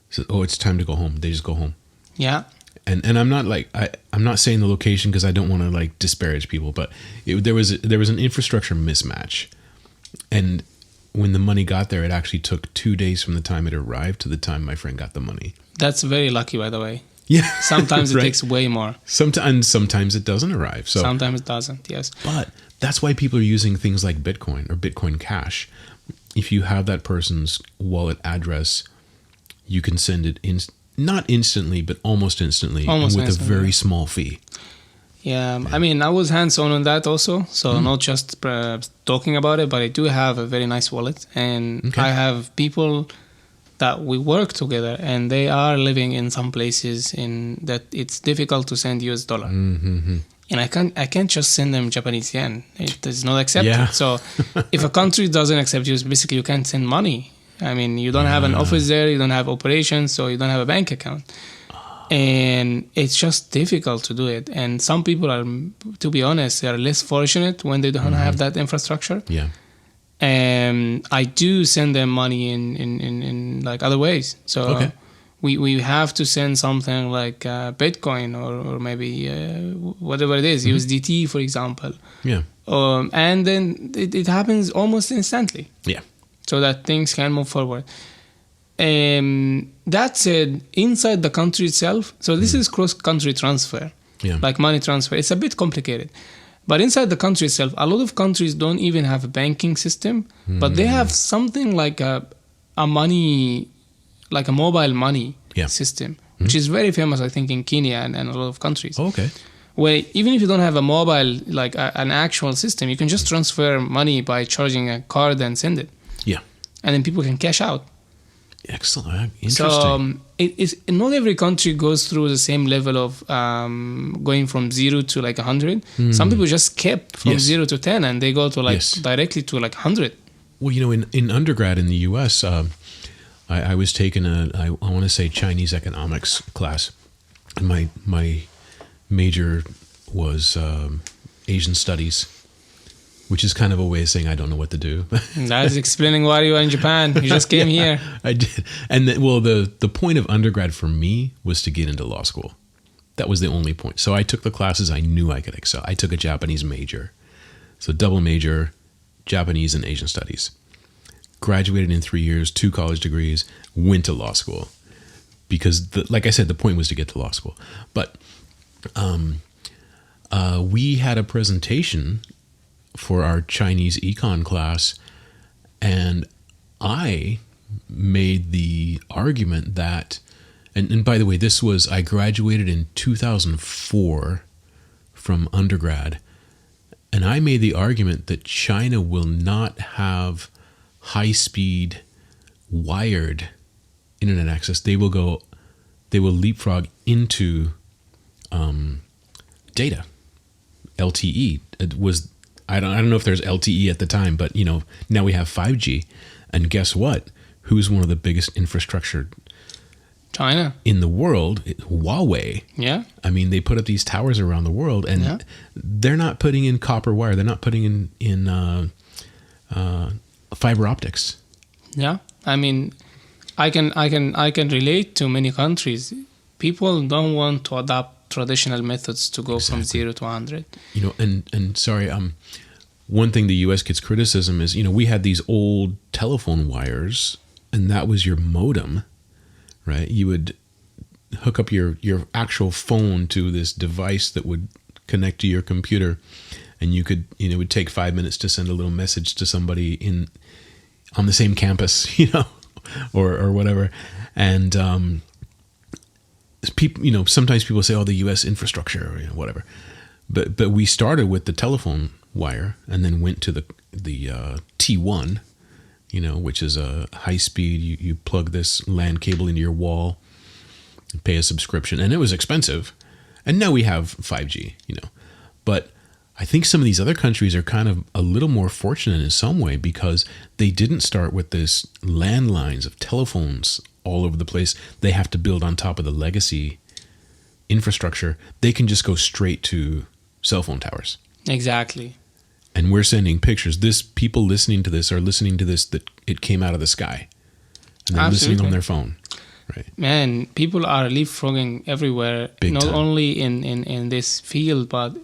says, "Oh, it's time to go home." They just go home. Yeah. And I'm not like I'm not saying the location because I don't want to like disparage people, but there was an infrastructure mismatch, and when the money got there, it actually took 2 days from the time it arrived to the time my friend got the money. That's very lucky, by the way. Yeah. Sometimes it right? takes way more. Sometimes it doesn't arrive. So sometimes it doesn't. Yes. But that's why people are using things like Bitcoin or Bitcoin Cash. If you have that person's wallet address, you can send it not instantly, but almost instantly, Almost with instantly. a very small fee. Yeah, I mean, I was hands-on on that also, so not just talking about it, but I do have a very nice wallet, and Okay. I have people that we work together, and they are living in some places in that it's difficult to send US dollar, and I can't just send them Japanese yen. It is not accepted. Yeah. So if a country doesn't accept you, basically you can't send money. I mean, you don't have an office there, you don't have operations, so you don't have a bank account. And it's just difficult to do it. And some people are, to be honest, they are less fortunate when they don't have that infrastructure. Yeah. And I do send them money in like other ways. So Okay. we have to send something like Bitcoin or maybe whatever it is, USDT, for example. Yeah. And then it happens almost instantly. Yeah. So that things can move forward. That said, inside the country itself, so this is cross-country transfer, like money transfer. It's a bit complicated. But inside the country itself, a lot of countries don't even have a banking system, but they have something like a money, like a mobile money system, which is very famous, I think, in Kenya and a lot of countries. Oh, okay. Where even if you don't have a mobile, like an actual system, you can just transfer money by charging a card and send it. Yeah. And then people can cash out. Excellent. Interesting. So it's not every country goes through the same level of going from 0 to like 100. Some people just skip from 0 to 10 and they go to like directly to like 100. Well, you know, in undergrad in the U.S., I was taking I want to say Chinese economics class, and my major was Asian studies, which is kind of a way of saying I don't know what to do. That's explaining why you are in Japan. You just came here. I did. And the point of undergrad for me was to get into law school. That was the only point. So I took the classes I knew I could excel. I took a Japanese major. So double major, Japanese and Asian studies. Graduated in 3 years, 2 college degrees, went to law school. Because, like I said, the point was to get to law school. But we had a presentation for our Chinese econ class, and I made the argument that, and by the way, I graduated in 2004 from undergrad, and I made the argument that China will not have high-speed wired internet access. They will leapfrog into data. LTE. It was, I don't know if there's LTE at the time, but you know, now we have 5G, and guess what? Who's one of the biggest infrastructure? China. In the world, Huawei. Yeah. I mean, they put up these towers around the world, and they're not putting in copper wire. They're not putting in fiber optics. Yeah. I mean, I can relate to many countries. People don't want to adopt traditional methods to go from 0 to 100. You know, and sorry, one thing the U.S. gets criticism is, you know, we had these old telephone wires, and that was your modem, right? You would hook up your actual phone to this device that would connect to your computer, and you could, you know, it would take 5 minutes to send a little message to somebody on the same campus, you know, or whatever, and people, you know, sometimes people say, "Oh, the U.S. infrastructure," or you know, whatever. But we started with the telephone wire, and then went to the T1, you know, which is a high speed. You plug this LAN cable into your wall, and pay a subscription, and it was expensive. And now we have 5G, you know. But I think some of these other countries are kind of a little more fortunate in some way because they didn't start with this landlines of telephones all over the place. They have to build on top of the legacy infrastructure, they can just go straight to cell phone towers. Exactly. And we're sending pictures. People listening to this are listening to this that it came out of the sky. And they're listening on their phone. Right. Man, people are leapfrogging everywhere. Big not time. only in this field, but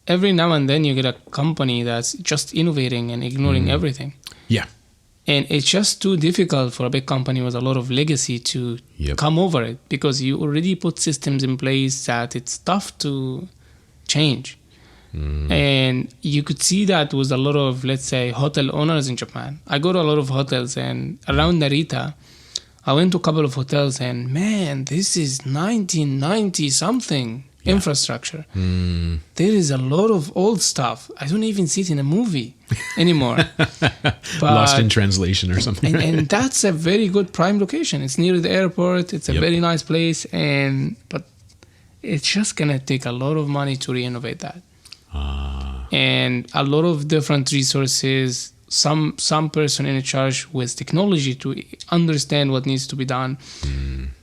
every now and then you get a company that's just innovating and ignoring everything. Yeah. And it's just too difficult for a big company with a lot of legacy to come over it, because you already put systems in place that it's tough to change. And you could see that with a lot of, let's say, hotel owners in Japan. I go to a lot of hotels, and around Narita, I went to a couple of hotels, and man, this is 1990 something infrastructure. There is a lot of old stuff. I don't even see it in a movie anymore. Lost in translation or something. And that's a very good prime location. It's near the airport. It's a very nice place, but it's just gonna take a lot of money to renovate that. And a lot of different resources, some person in charge with technology to understand what needs to be done.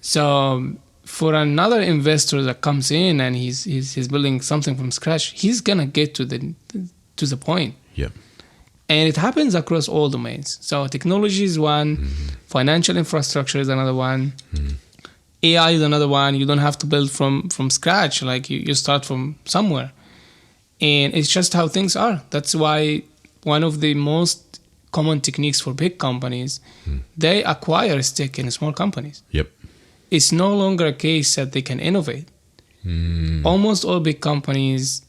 So for another investor that comes in and he's building something from scratch, he's gonna get to the point. Yep. And it happens across all domains. So technology is one, financial infrastructure is another one, AI is another one. You don't have to build from scratch. Like you start from somewhere. And it's just how things are. That's why one of the most common techniques for big companies, they acquire a stake in small companies. Yep. It's no longer a case that they can innovate. Almost all big companies,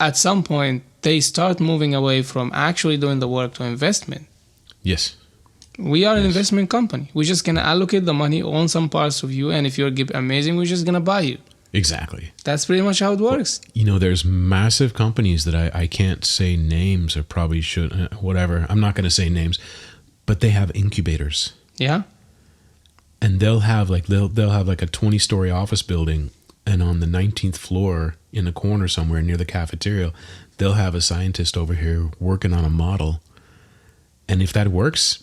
at some point, they start moving away from actually doing the work to investment. Yes. We are an investment company. We're just going to allocate the money on some parts of you, and if you're amazing, we're just going to buy you. Exactly. That's pretty much how it works. There's massive companies that I can't say names, or probably should, whatever. I'm not going to say names, but they have incubators. Yeah. And they'll have like a 20-story office building, and on the 19th floor in a corner somewhere near the cafeteria, they'll have a scientist over here working on a model. And if that works,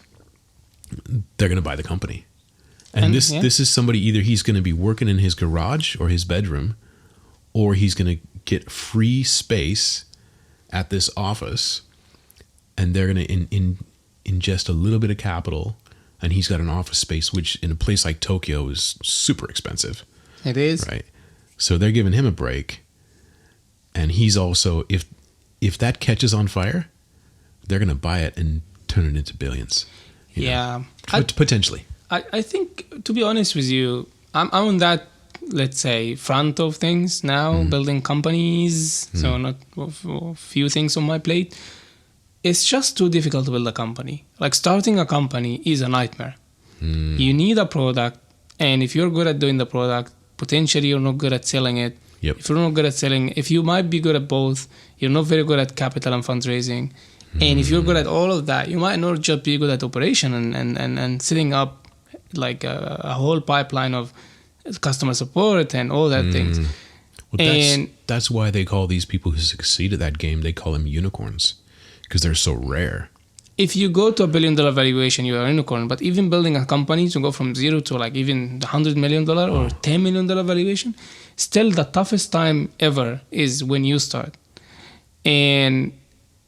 they're going to buy the company. And this is somebody, either he's going to be working in his garage or his bedroom, or he's going to get free space at this office, and they're going to ingest a little bit of capital, and he's got an office space, which in a place like Tokyo is super expensive. It is. Right. So they're giving him a break, and he's also, if that catches on fire, they're going to buy it and turn it into billions. Potentially. I think, to be honest with you, I'm on that, let's say, front of things now, building companies, so not a few things on my plate. It's just too difficult to build a company. Like, starting a company is a nightmare. You need a product, and if you're good at doing the product, potentially you're not good at selling it. Yep. If you're not good at selling, if you might be good at both, you're not very good at capital and fundraising. And if you're good at all of that, you might not just be good at operation and setting up like a whole pipeline of customer support and all that things. Well, that's why they call these people who succeed at that game, they call them unicorns, because they're so rare. If you go to $1 billion valuation, you are a unicorn. But even building a company to go from zero to like even the $100 million or $10 million valuation, still the toughest time ever is when you start. And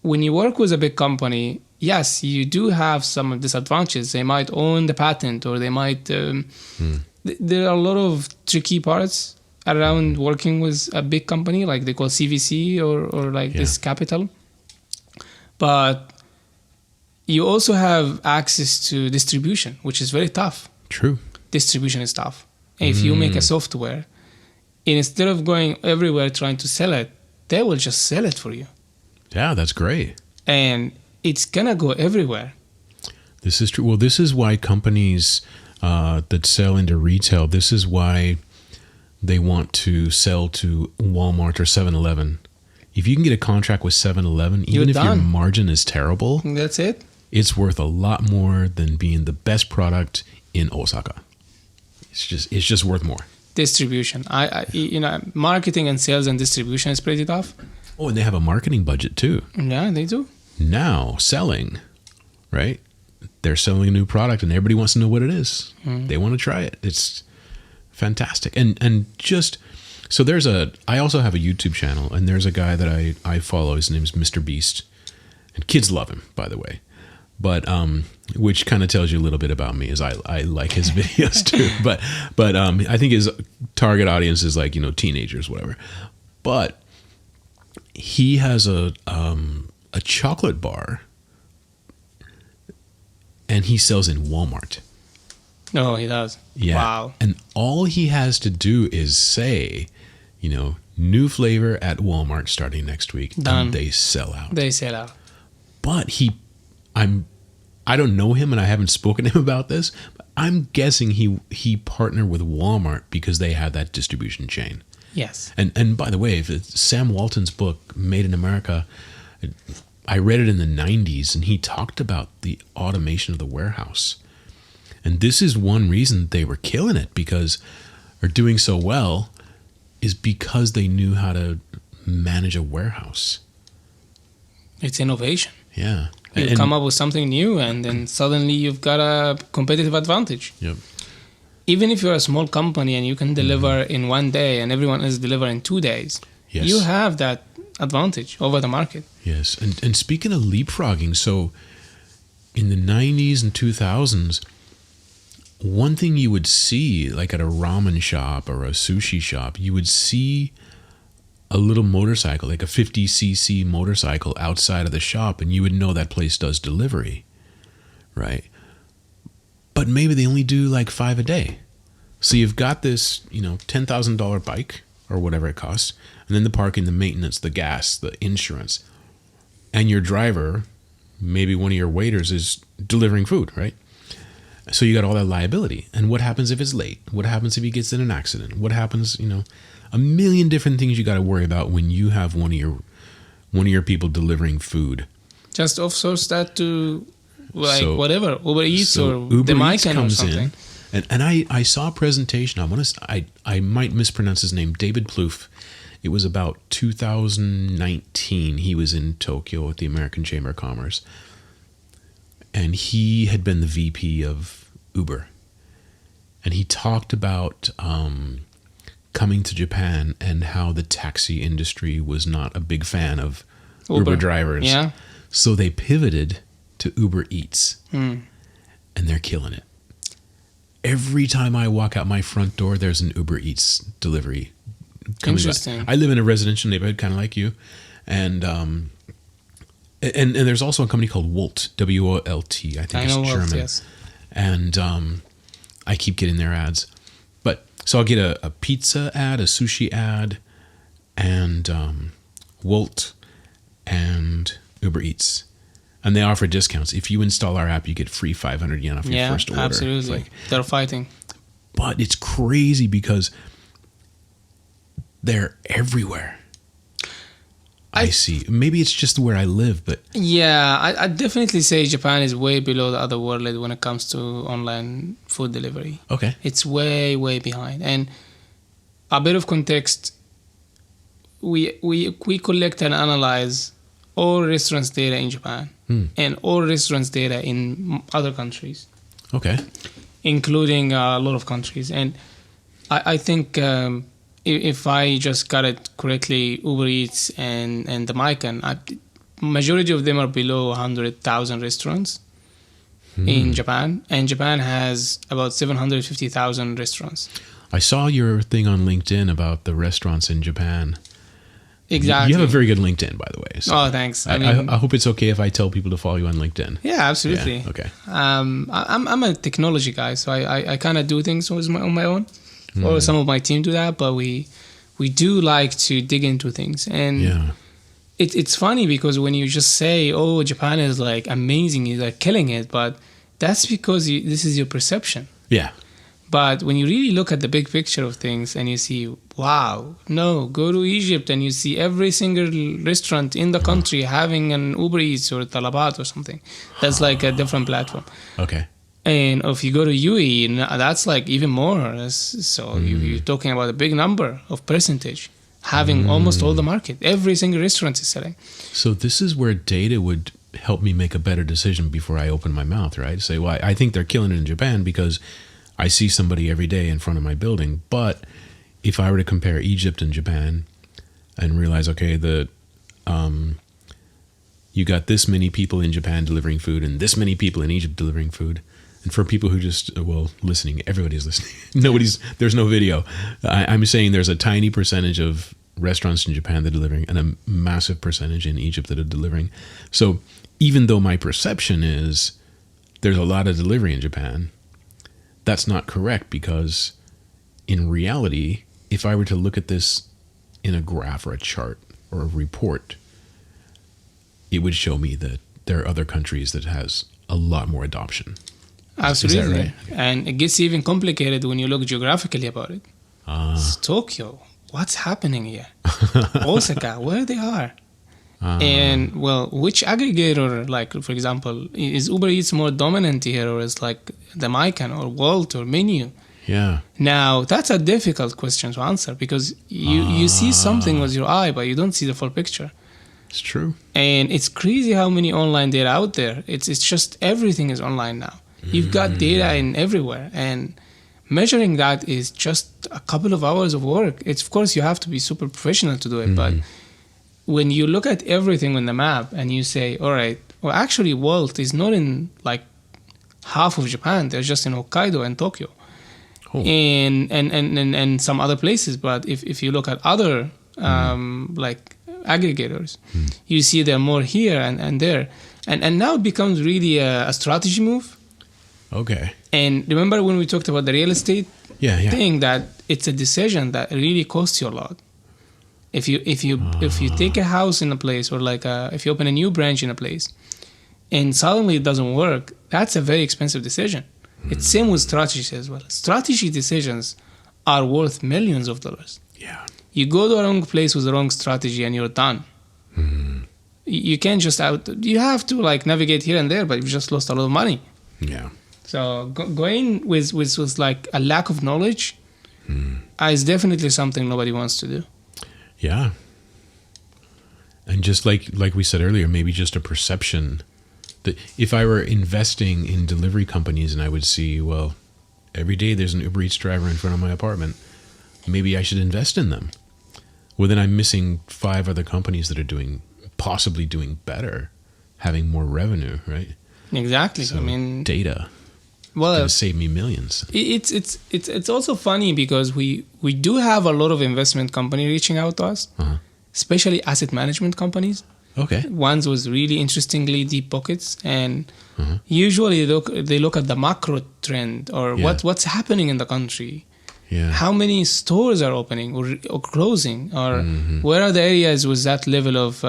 when you work with a big company, yes, you do have some disadvantages. They might own the patent, or they might... There are a lot of tricky parts around working with a big company, like they call CVC or this capital. But you also have access to distribution, which is very tough. True. Distribution is tough. If you make a software, and instead of going everywhere trying to sell it, they will just sell it for you. Yeah, that's great. And it's going to go everywhere. This is true. Well, this is why companies that sell into retail, this is why they want to sell to Walmart or 7-Eleven. If you can get a contract with 7-Eleven, even if your margin is terrible, that's it. It's worth a lot more than being the best product in Osaka. It's just worth more. Distribution. Marketing and sales and distribution is pretty tough. Oh, and they have a marketing budget too. Yeah, they do. Now, selling, right? They're selling a new product and everybody wants to know what it is. They want to try it. It's Fantastic. And just so I also have a YouTube channel, and there's a guy that I follow. His name is Mr. Beast, and kids love him, by the way. But which kind of tells you a little bit about me, is I like his videos too. But I think his target audience is like, teenagers, whatever. But he has a chocolate bar, and he sells in Walmart. No, he does. Yeah. Wow. And all he has to do is say, new flavor at Walmart starting next week. Done. And they sell out. They sell out. But I don't know him, and I haven't spoken to him about this, but I'm guessing he partnered with Walmart because they had that distribution chain. Yes. And by the way, if it's Sam Walton's book, Made in America, I read it in the 90s, and he talked about the automation of the warehouse. And this is one reason they were killing it, or doing so well, is because they knew how to manage a warehouse. It's innovation. Yeah. You come up with something new, and then suddenly you've got a competitive advantage. Yep. Even if you're a small company and you can deliver in 1 day and everyone else deliver in 2 days, Yes. you have that advantage over the market. Yes. And speaking of leapfrogging, so in the 90s and 2000s, one thing you would see, like at a ramen shop or a sushi shop, you would see a little motorcycle, like a 50cc motorcycle outside of the shop, and you would know that place does delivery, right? But maybe they only do like 5 a day. So you've got this, $10,000 bike or whatever it costs, and then the parking, the maintenance, the gas, the insurance, and your driver, maybe one of your waiters, is delivering food, right? So you got all that liability. And what happens if it's late? What happens if he gets in an accident? What happens, a million different things you got to worry about when you have one of your people delivering food. Just offsource that to whatever, Uber Eats or Uber the Eats Mican or comes something. in, and I saw a presentation. I might mispronounce his name, David Plouffe. It was about 2019. He was in Tokyo at the American Chamber of Commerce. And he had been the VP of Uber. And he talked about coming to Japan and how the taxi industry was not a big fan of Uber drivers. Yeah. So they pivoted to Uber Eats. And they're killing it. Every time I walk out my front door, there's an Uber Eats delivery coming Interesting. by. I live in a residential neighborhood, kind of like you. And there's also a company called Wolt, W-O-L-T. I think it's German. Wolt, yes. And I keep getting their ads. But so I'll get a pizza ad, a sushi ad, and Wolt and Uber Eats. And they offer discounts. If you install our app, you get free 500 yen off your first order. Yeah, absolutely. They're fighting. But it's crazy because they're everywhere. I see. Maybe it's just where I live, but... Yeah, I'd definitely say Japan is way below the other world when it comes to online food delivery. Okay. It's way, way behind. And a bit of context, we collect and analyze all restaurants' data in Japan and all restaurants' data in other countries. Okay. Including a lot of countries. And I think... if I just got it correctly, Uber Eats and the Mican, majority of them are below 100,000 restaurants in Japan, and Japan has about 750,000 restaurants. I saw your thing on LinkedIn about the restaurants in Japan. Exactly. You have a very good LinkedIn, by the way. So oh, thanks. I hope it's okay if I tell people to follow you on LinkedIn. Yeah, absolutely. Yeah, okay. I'm a technology guy, so I kind of do things on my own. Or some of my team do that, but we do like to dig into things. And it's funny because when you just say, oh, Japan is like amazing, you're like killing it, but that's because this is your perception. Yeah. But when you really look at the big picture of things and you see, wow, no, go to Egypt and you see every single restaurant in the country having an Uber Eats or Talabat or something. That's like a different platform. Okay. And if you go to UAE, that's like even more. So you're talking about a big number of percentage having almost all the market. Every single restaurant is selling. So this is where data would help me make a better decision before I open my mouth, right? Say, well, I think they're killing it in Japan because I see somebody every day in front of my building. But if I were to compare Egypt and Japan and realize, okay, you got this many people in Japan delivering food and this many people in Egypt delivering food. And for people who just, listening, everybody's listening. There's no video. I'm saying there's a tiny percentage of restaurants in Japan that are delivering and a massive percentage in Egypt that are delivering. So even though my perception is there's a lot of delivery in Japan, that's not correct, because in reality, if I were to look at this in a graph or a chart or a report, it would show me that there are other countries that has a lot more adoption. Absolutely. Is that right? And it gets even complicated when you look geographically about it. It's Tokyo. What's happening here? Osaka, where they are. And, well, which aggregator, like, for example, is Uber Eats more dominant here, or is like the Mycan or Wolt or Menu? Yeah. Now, that's a difficult question to answer, because you see something with your eye, but you don't see the full picture. It's true. And it's crazy how many online data out there. It's just everything is online now. You've got data in everywhere, and measuring that is just a couple of hours of work. It's, of course, you have to be super professional to do it, but when you look at everything on the map and you say, all right, well, actually, Wolt is not in like half of Japan. They're just in Hokkaido and Tokyo, and some other places. But if you look at other like aggregators, you see they're more here and there, and now it becomes really a strategy move. Okay. And remember when we talked about the real estate thing, that it's a decision that really costs you a lot. If you take a house in a place, or like if you open a new branch in a place, and suddenly it doesn't work, that's a very expensive decision. It's same with strategies as well. Strategy decisions are worth millions of dollars. Yeah. You go to a wrong place with the wrong strategy and you're done. You can't just you have to like navigate here and there, but you've just lost a lot of money. Yeah. So going with like a lack of knowledge is definitely something nobody wants to do. Yeah. And just like we said earlier, maybe just a perception that if I were investing in delivery companies and I would see, well, every day there's an Uber Eats driver in front of my apartment, maybe I should invest in them. Well, then I'm missing 5 other companies that are possibly doing better, having more revenue, right? Exactly. So I mean, data. Well, it's going to save me millions. It's also funny because we do have a lot of investment company reaching out to us, especially asset management companies. Okay. Ones with really interestingly deep pockets, and usually they look at the macro trend, or what's happening in the country. Yeah. How many stores are opening or closing, or where are the areas with that level of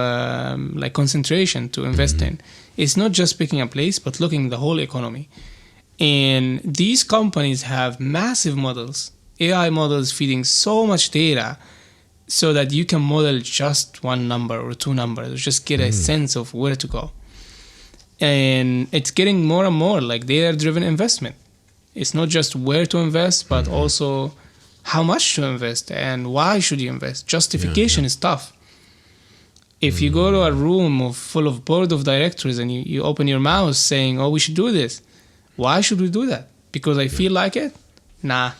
like concentration to invest in? It's not just picking a place, but looking at the whole economy. And these companies have massive models, AI models feeding so much data, so that you can model just one number or 2 numbers, just get a sense of where to go. And it's getting more and more like data-driven investment. It's not just where to invest, but also how much to invest and why should you invest. Justification is tough. If you go to a room full of board of directors and you open your mouth saying, oh, we should do this. Why should we do that? Because I feel like it? Nah.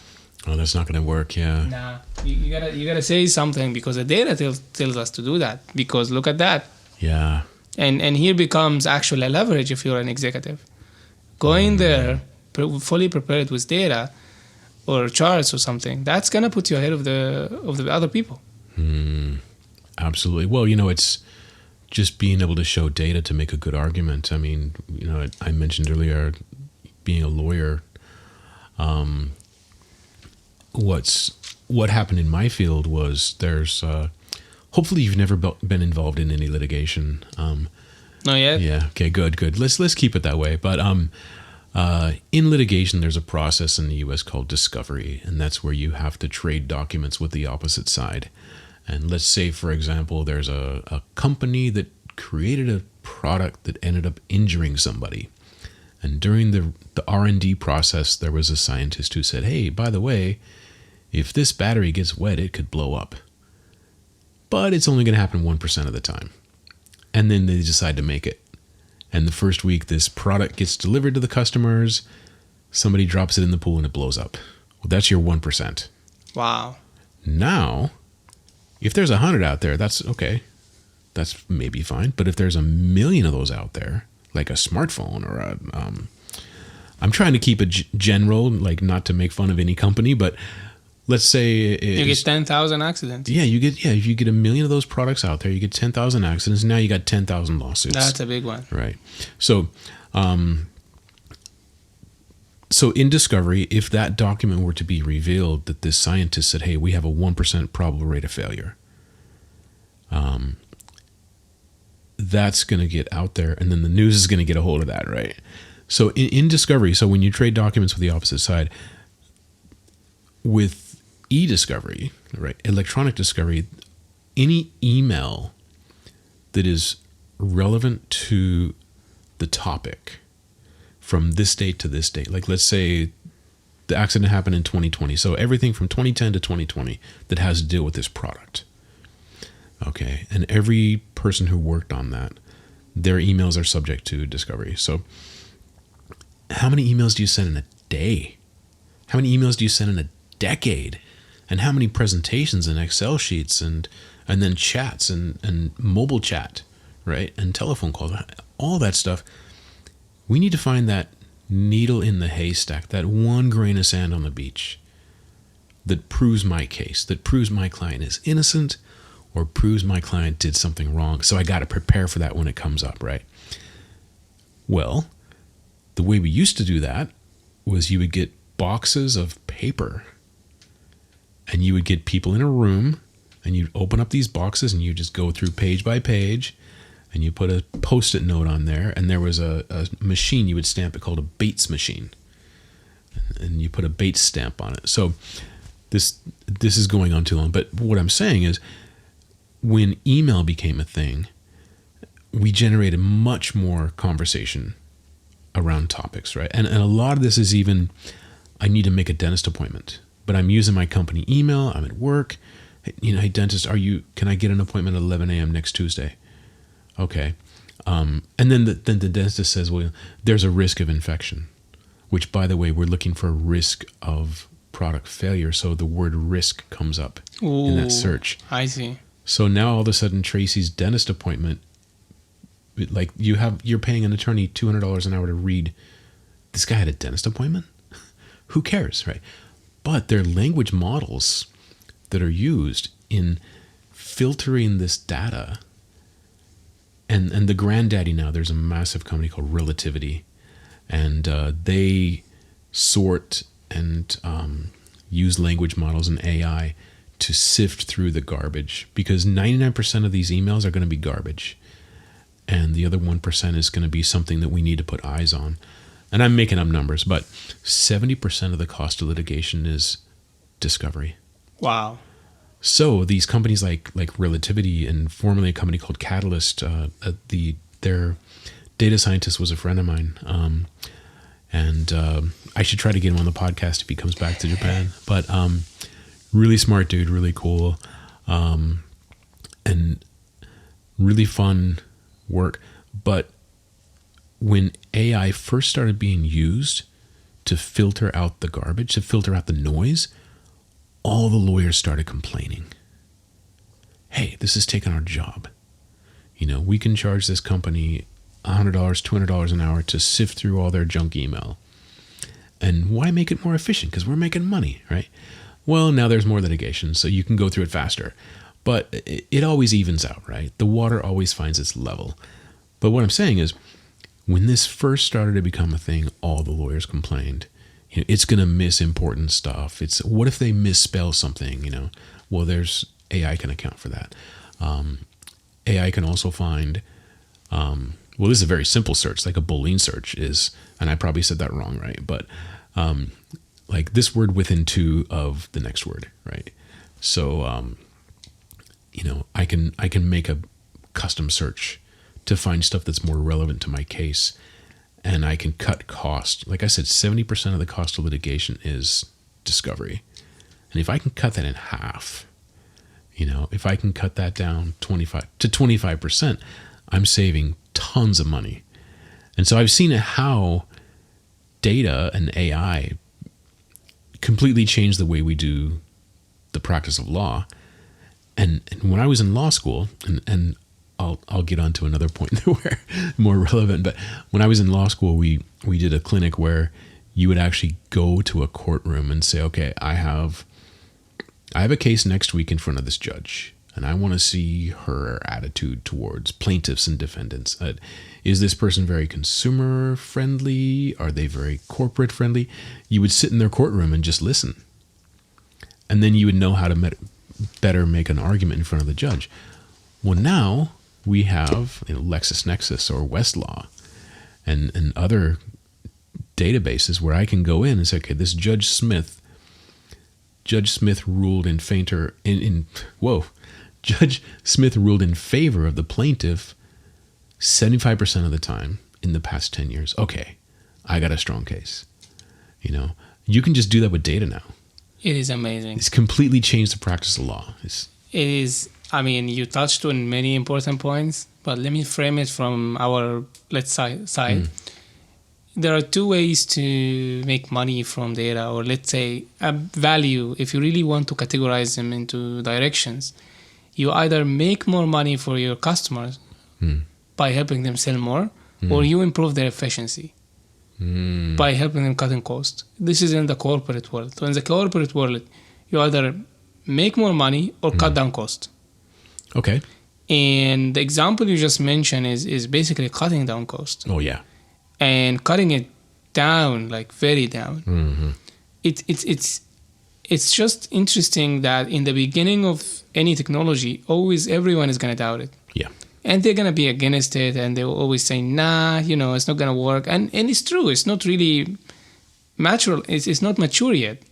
Oh, that's not going to work, yeah. Nah. You gotta say something, because the data tells us to do that. Because look at that. Yeah. And here becomes actually a leverage if you're an executive. Going there fully prepared with data or charts or something, that's gonna put you ahead of the other people. Absolutely. Well, it's just being able to show data to make a good argument. I mean, I mentioned earlier being a lawyer. What happened in my field was there's hopefully you've never been involved in any litigation. Not yet. Yeah. Okay. Good. Let's keep it that way. But in litigation, there's a process in the U.S. called discovery, and that's where you have to trade documents with the opposite side. And let's say, for example, there's a company that created a product that ended up injuring somebody. And during the R&D process, there was a scientist who said, hey, by the way, if this battery gets wet, it could blow up. But it's only going to happen 1% of the time. And then they decide to make it. And the first week, this product gets delivered to the customers. Somebody drops it in the pool and it blows up. Well, that's your 1%. Wow. Now, if there's 100 out there, that's okay. That's maybe fine. But if there's 1 million of those out there, like a smartphone or I'm trying to keep it general, like not to make fun of any company, but let's say you get 10,000 accidents. Yeah, if you get 1 million of those products out there, you get 10,000 accidents. Now you got 10,000 lawsuits. That's a big one. Right. So, so in discovery, if that document were to be revealed that this scientist said, hey, we have a 1% probable rate of failure, that's going to get out there, and then the news is going to get a hold of that, right? So in discovery, so when you trade documents with the opposite side, with e-discovery, right, electronic discovery, any email that is relevant to the topic from this date to this date, like let's say the accident happened in 2020, so everything from 2010 to 2020 that has to deal with this product. Okay, and every person who worked on that, their emails are subject to discovery. So how many emails do you send in a day? How many emails do you send in a decade? And how many presentations and Excel sheets and then chats and mobile chat, right? And telephone calls, all that stuff. We need to find that needle in the haystack, that one grain of sand on the beach that proves my case, that proves my client is innocent or proves my client did something wrong. So I got to prepare for that when it comes up, right? Well, the way we used to do that was you would get boxes of paper and you would get people in a room and you'd open up these boxes and you just go through page by page and you put a Post-it note on there, and there was a machine you would stamp it called a Bates machine, and you put a Bates stamp on it. So this is going on too long, but what I'm saying is when email became a thing, we generated much more conversation around topics, right? And a lot of this is even, I need to make a dentist appointment, but I'm using my company email, I'm at work, hey dentist, can I get an appointment at 11 a.m. next Tuesday? Okay. And then the dentist says, well, there's a risk of infection, which, by the way, we're looking for a risk of product failure. So the word risk comes up in that search. I see. So now all of a sudden, Tracy's dentist appointment, like you're paying an attorney $200 an hour to read, this guy had a dentist appointment? Who cares, right? But there are language models that are used in filtering this data. And the granddaddy now, there's a massive company called Relativity, and they sort and use language models and AI to sift through the garbage, because 99% of these emails are going to be garbage, and the other 1% is going to be something that we need to put eyes on. And I'm making up numbers, but 70% of the cost of litigation is discovery. Wow. So these companies like Relativity, and formerly a company called Catalyst, their data scientist was a friend of mine, and I should try to get him on the podcast if he comes back to Japan. But really smart dude, really cool, and really fun work. But when AI first started being used to filter out the garbage, to filter out the noise, all the lawyers started complaining. Hey, this is taking our job. We can charge this company $100, $200 an hour to sift through all their junk email. And why make it more efficient? Because we're making money, right? Well, now there's more litigation, so you can go through it faster. But it always evens out, right? The water always finds its level. But what I'm saying is, when this first started to become a thing, all the lawyers complained. It's going to miss important stuff. What if they misspell something? Well, there's AI can account for that. AI can also find. Well, this is a very simple search, like a Boolean search is, and I probably said that wrong, right? But like this word within two of the next word, right? So I can make a custom search to find stuff that's more relevant to my case. And I can cut cost. Like I said, 70% of the cost of litigation is discovery. And if I can cut that in half, if I can cut that down 25%, I'm saving tons of money. And so I've seen how data and AI completely changed the way we do the practice of law. And when I was in law school, and I'll get on to another point where more relevant, but when I was in law school, we did a clinic where you would actually go to a courtroom and say, okay, I have a case next week in front of this judge, and I want to see her attitude towards plaintiffs and defendants. Is this person very consumer friendly? Are they very corporate friendly? You would sit in their courtroom and just listen. And then you would know how to better make an argument in front of the judge. Well, now we have LexisNexis or Westlaw and other databases where I can go in and say, okay, this Judge Smith ruled in Judge Smith ruled in favor of the plaintiff 75% of the time in the past 10 years. Okay, I got a strong case. You can just do that with data now. It is amazing. It's completely changed the practice of law. It is. I mean, you touched on many important points, but let me frame it from our side. There are two ways to make money from data, or let's say a value. If you really want to categorize them into directions, you either make more money for your customers by helping them sell more, or you improve their efficiency by helping them cut in cost. This is in the corporate world. So in the corporate world, you either make more money or cut down cost. Okay. And the example you just mentioned is basically cutting down cost. Oh, yeah. And cutting it down, like very down. Mm-hmm. It's just interesting that in the beginning of any technology, always everyone is going to doubt it. Yeah. And they're going to be against it, and they'll always say, nah, it's not going to work. And it's true. It's not really natural. It's not mature yet.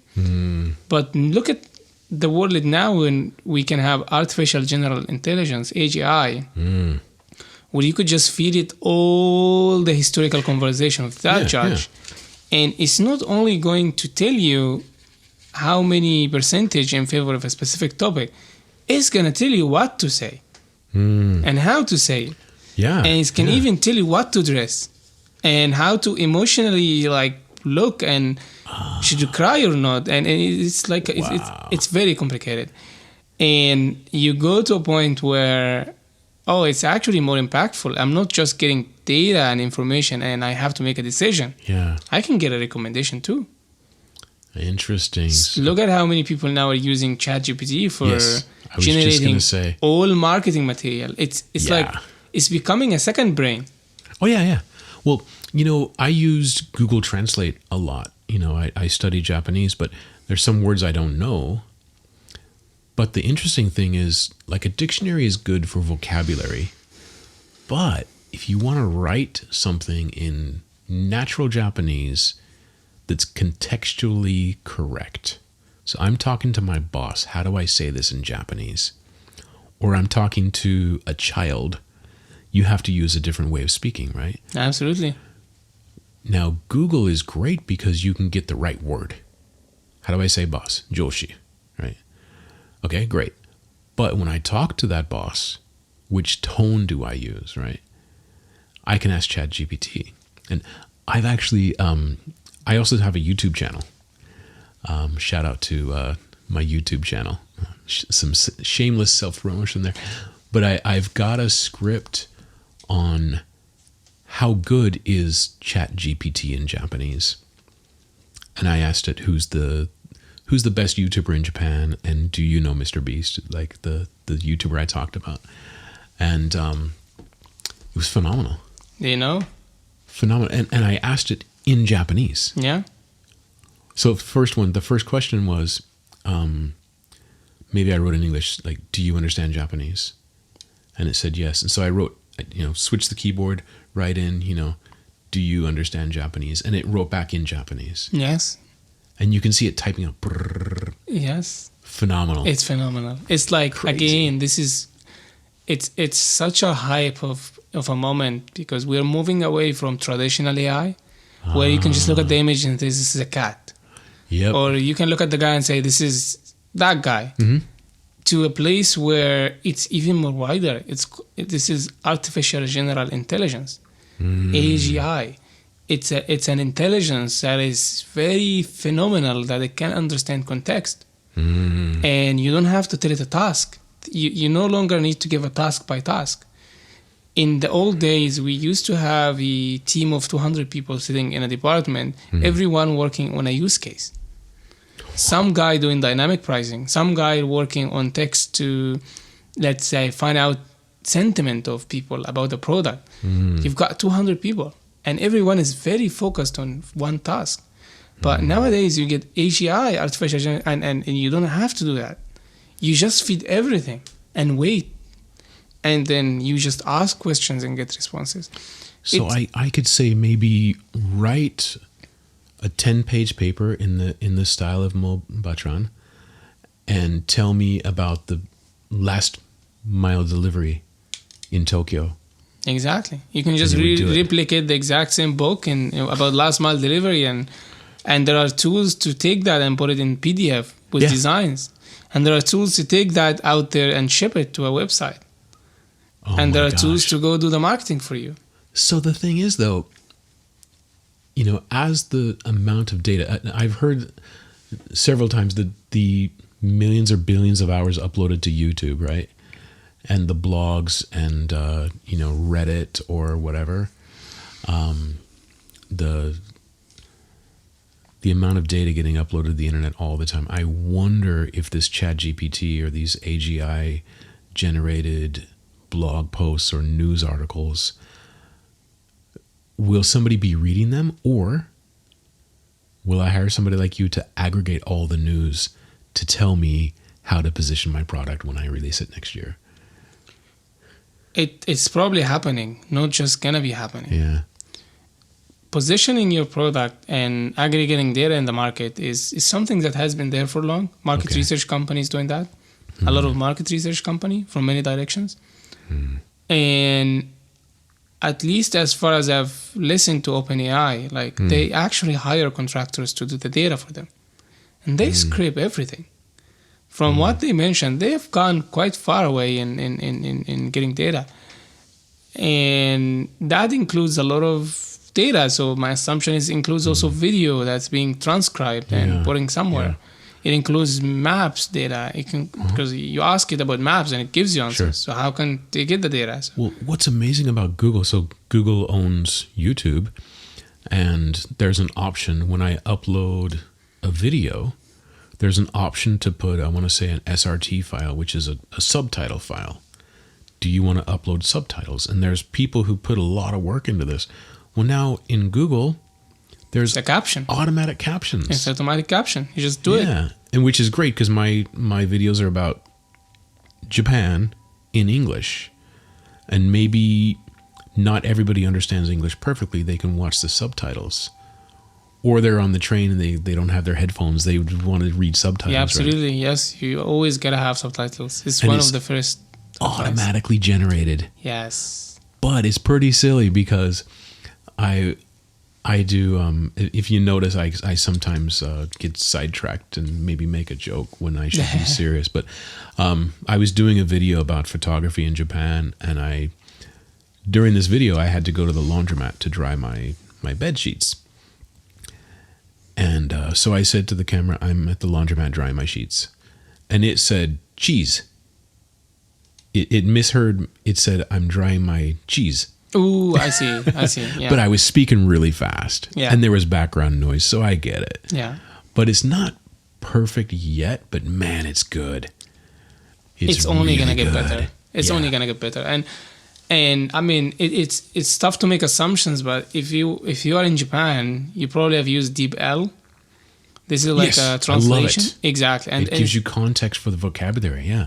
But look at the world now when we can have artificial general intelligence, AGI, where you could just feed it all the historical conversation of that judge. Yeah. And it's not only going to tell you how many percentage in favor of a specific topic, it's going to tell you what to say and how to say it. Yeah. And it can even tell you what to dress and how to emotionally look and should you cry or not. And it's like, it's very complicated. And you go to a point where, it's actually more impactful. I'm not just getting data and information and I have to make a decision. Yeah. I can get a recommendation too. Interesting. Look at how many people now are using ChatGPT for generating all marketing material. It's like it's becoming a second brain. Oh, yeah. Well, I used Google Translate a lot. I study Japanese, but there's some words I don't know. But the interesting thing is, like, a dictionary is good for vocabulary. But if you want to write something in natural Japanese that's contextually correct. So I'm talking to my boss. How do I say this in Japanese? Or I'm talking to a child. You have to use a different way of speaking, right? Absolutely. Now, Google is great because you can get the right word. How do I say boss? Joshi, right? Okay, great. But when I talk to that boss, which tone do I use, right? I can ask ChatGPT. And I've actually, I also have a YouTube channel. Shout out to my YouTube channel. Some shameless self-promotion there. But I've got a script on how good is ChatGPT in Japanese. And I asked it, who's the best YouTuber in Japan, and do you know Mr. Beast, like the YouTuber I talked about? And it was phenomenal. Do you know? Phenomenal. And I asked it in Japanese. Yeah. So the first question was, maybe I wrote in English, like, do you understand Japanese? And it said yes. And so I wrote, switched the keyboard, write in, do you understand Japanese? And it wrote back in Japanese. Yes. And you can see it typing out. Yes. Phenomenal. It's phenomenal. It's like, crazy. Again, it's such a hype of a moment because we're moving away from traditional AI where you can just look at the image and say, this is a cat. Yep. Or you can look at the guy and say, this is that guy. Mm-hmm. To a place where it's even more wider. This is artificial general intelligence, AGI. it's an intelligence that is very phenomenal, that it can understand context. And you don't have to tell it a task. You no longer need to give a task by task. In the old days, we used to have a team of 200 people sitting in a department, everyone working on a use case. Some guy doing dynamic pricing, some guy working on text to, let's say, find out sentiment of people about the product. You've got 200 people, and everyone is very focused on one task. But nowadays, you get AGI, artificial intelligence, and you don't have to do that. You just feed everything and wait. And then you just ask questions and get responses. So I could say maybe write a 10-page paper in the style of Mo Batran and tell me about the last mile delivery in Tokyo. Exactly. You can just replicate the exact same book about last mile delivery, and there are tools to take that and put it in PDF with designs. And there are tools to take that out there and ship it to a website. And there are tools to go do the marketing for you. So the thing is, though, as the amount of data, I've heard several times that the millions or billions of hours uploaded to YouTube, right? And the blogs and, Reddit or whatever, the amount of data getting uploaded to the internet all the time. I wonder if this ChatGPT or these AGI generated blog posts or news articles, will somebody be reading them, or will I hire somebody like you to aggregate all the news to tell me how to position my product when I release it next year? It's probably happening, not just gonna be happening. Yeah. Positioning your product and aggregating data in the market is something that has been there for long. Market research companies doing that. A lot of market research company from many directions. And at least as far as I've listened to OpenAI, they actually hire contractors to do the data for them. And they scrape everything. From what they mentioned, they've gone quite far away in getting data. And that includes a lot of data. So my assumption is it includes also video that's being transcribed and putting somewhere. Yeah. It includes maps data. It can because you ask it about maps and it gives you answers. Sure. So how can they get the data? So, well, what's amazing about Google? So Google owns YouTube, and there's an option when I upload a video. There's an option to put, I want to say, an SRT file, which is a subtitle file. Do you want to upload subtitles? And there's people who put a lot of work into this. Well, now in Google, there's a caption. Automatic captions. It's automatic caption. You just do it. Yeah, and which is great because my videos are about Japan in English. And maybe not everybody understands English perfectly. They can watch the subtitles. Or they're on the train and they don't have their headphones. They would want to read subtitles. Yeah, absolutely. Right? Yes, you always got to have subtitles. It's one of the first. Automatically generated. Yes. But it's pretty silly because I do, if you notice, I sometimes get sidetracked and maybe make a joke when I should be serious. But I was doing a video about photography in Japan, and during this video, I had to go to the laundromat to dry my bed sheets. And so I said to the camera, I'm at the laundromat drying my sheets. And it said, cheese. It misheard. It said, I'm drying my cheese. Ooh, I see. Yeah. But I was speaking really fast. Yeah. And there was background noise, so I get it. Yeah. But it's not perfect yet, but man, it's good. It's only going to get better. It's only going to get better. And I mean, it's tough to make assumptions, but if you are in Japan, you probably have used DeepL. This is like a translation. I love it. Exactly. And it gives you context for the vocabulary, yeah.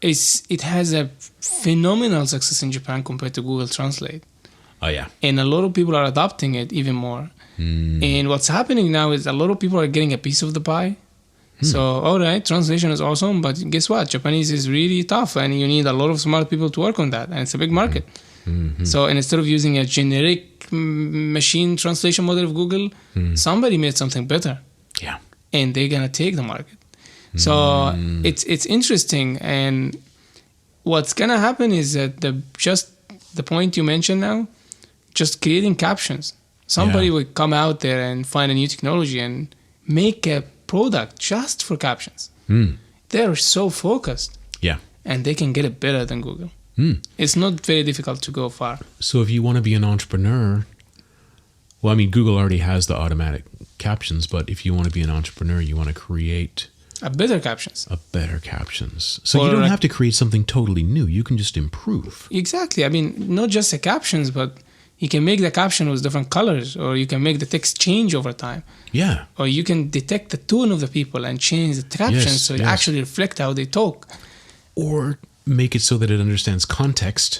It has a phenomenal success in Japan compared to Google Translate. Oh, yeah. And a lot of people are adopting it even more. And what's happening now is a lot of people are getting a piece of the pie. So, all right, translation is awesome, but guess what? Japanese is really tough, and you need a lot of smart people to work on that, and it's a big market. So, instead of using a generic machine translation model of Google, somebody made something better. Yeah. And they're going to take the market. So, it's interesting, and what's going to happen is that just the point you mentioned now, just creating captions. Somebody Yeah. would come out there and find a new technology and make a product just for captions. They're so focused, Yeah. and they can get it better than Google. It's not very difficult to go far. So if you want to be an entrepreneur, well, I mean, Google already has the automatic captions, but if you want to be an entrepreneur, you want to create A better captions. a better captions. So Or you don't like- have to create something totally new. You can just improve. Exactly. I mean, not just the captions, but you can make the caption with different colors, or you can make the text change over time, Yeah. or you can detect the tone of the people and change the captions so it yes. actually reflect how they talk. Or make it so that it understands context.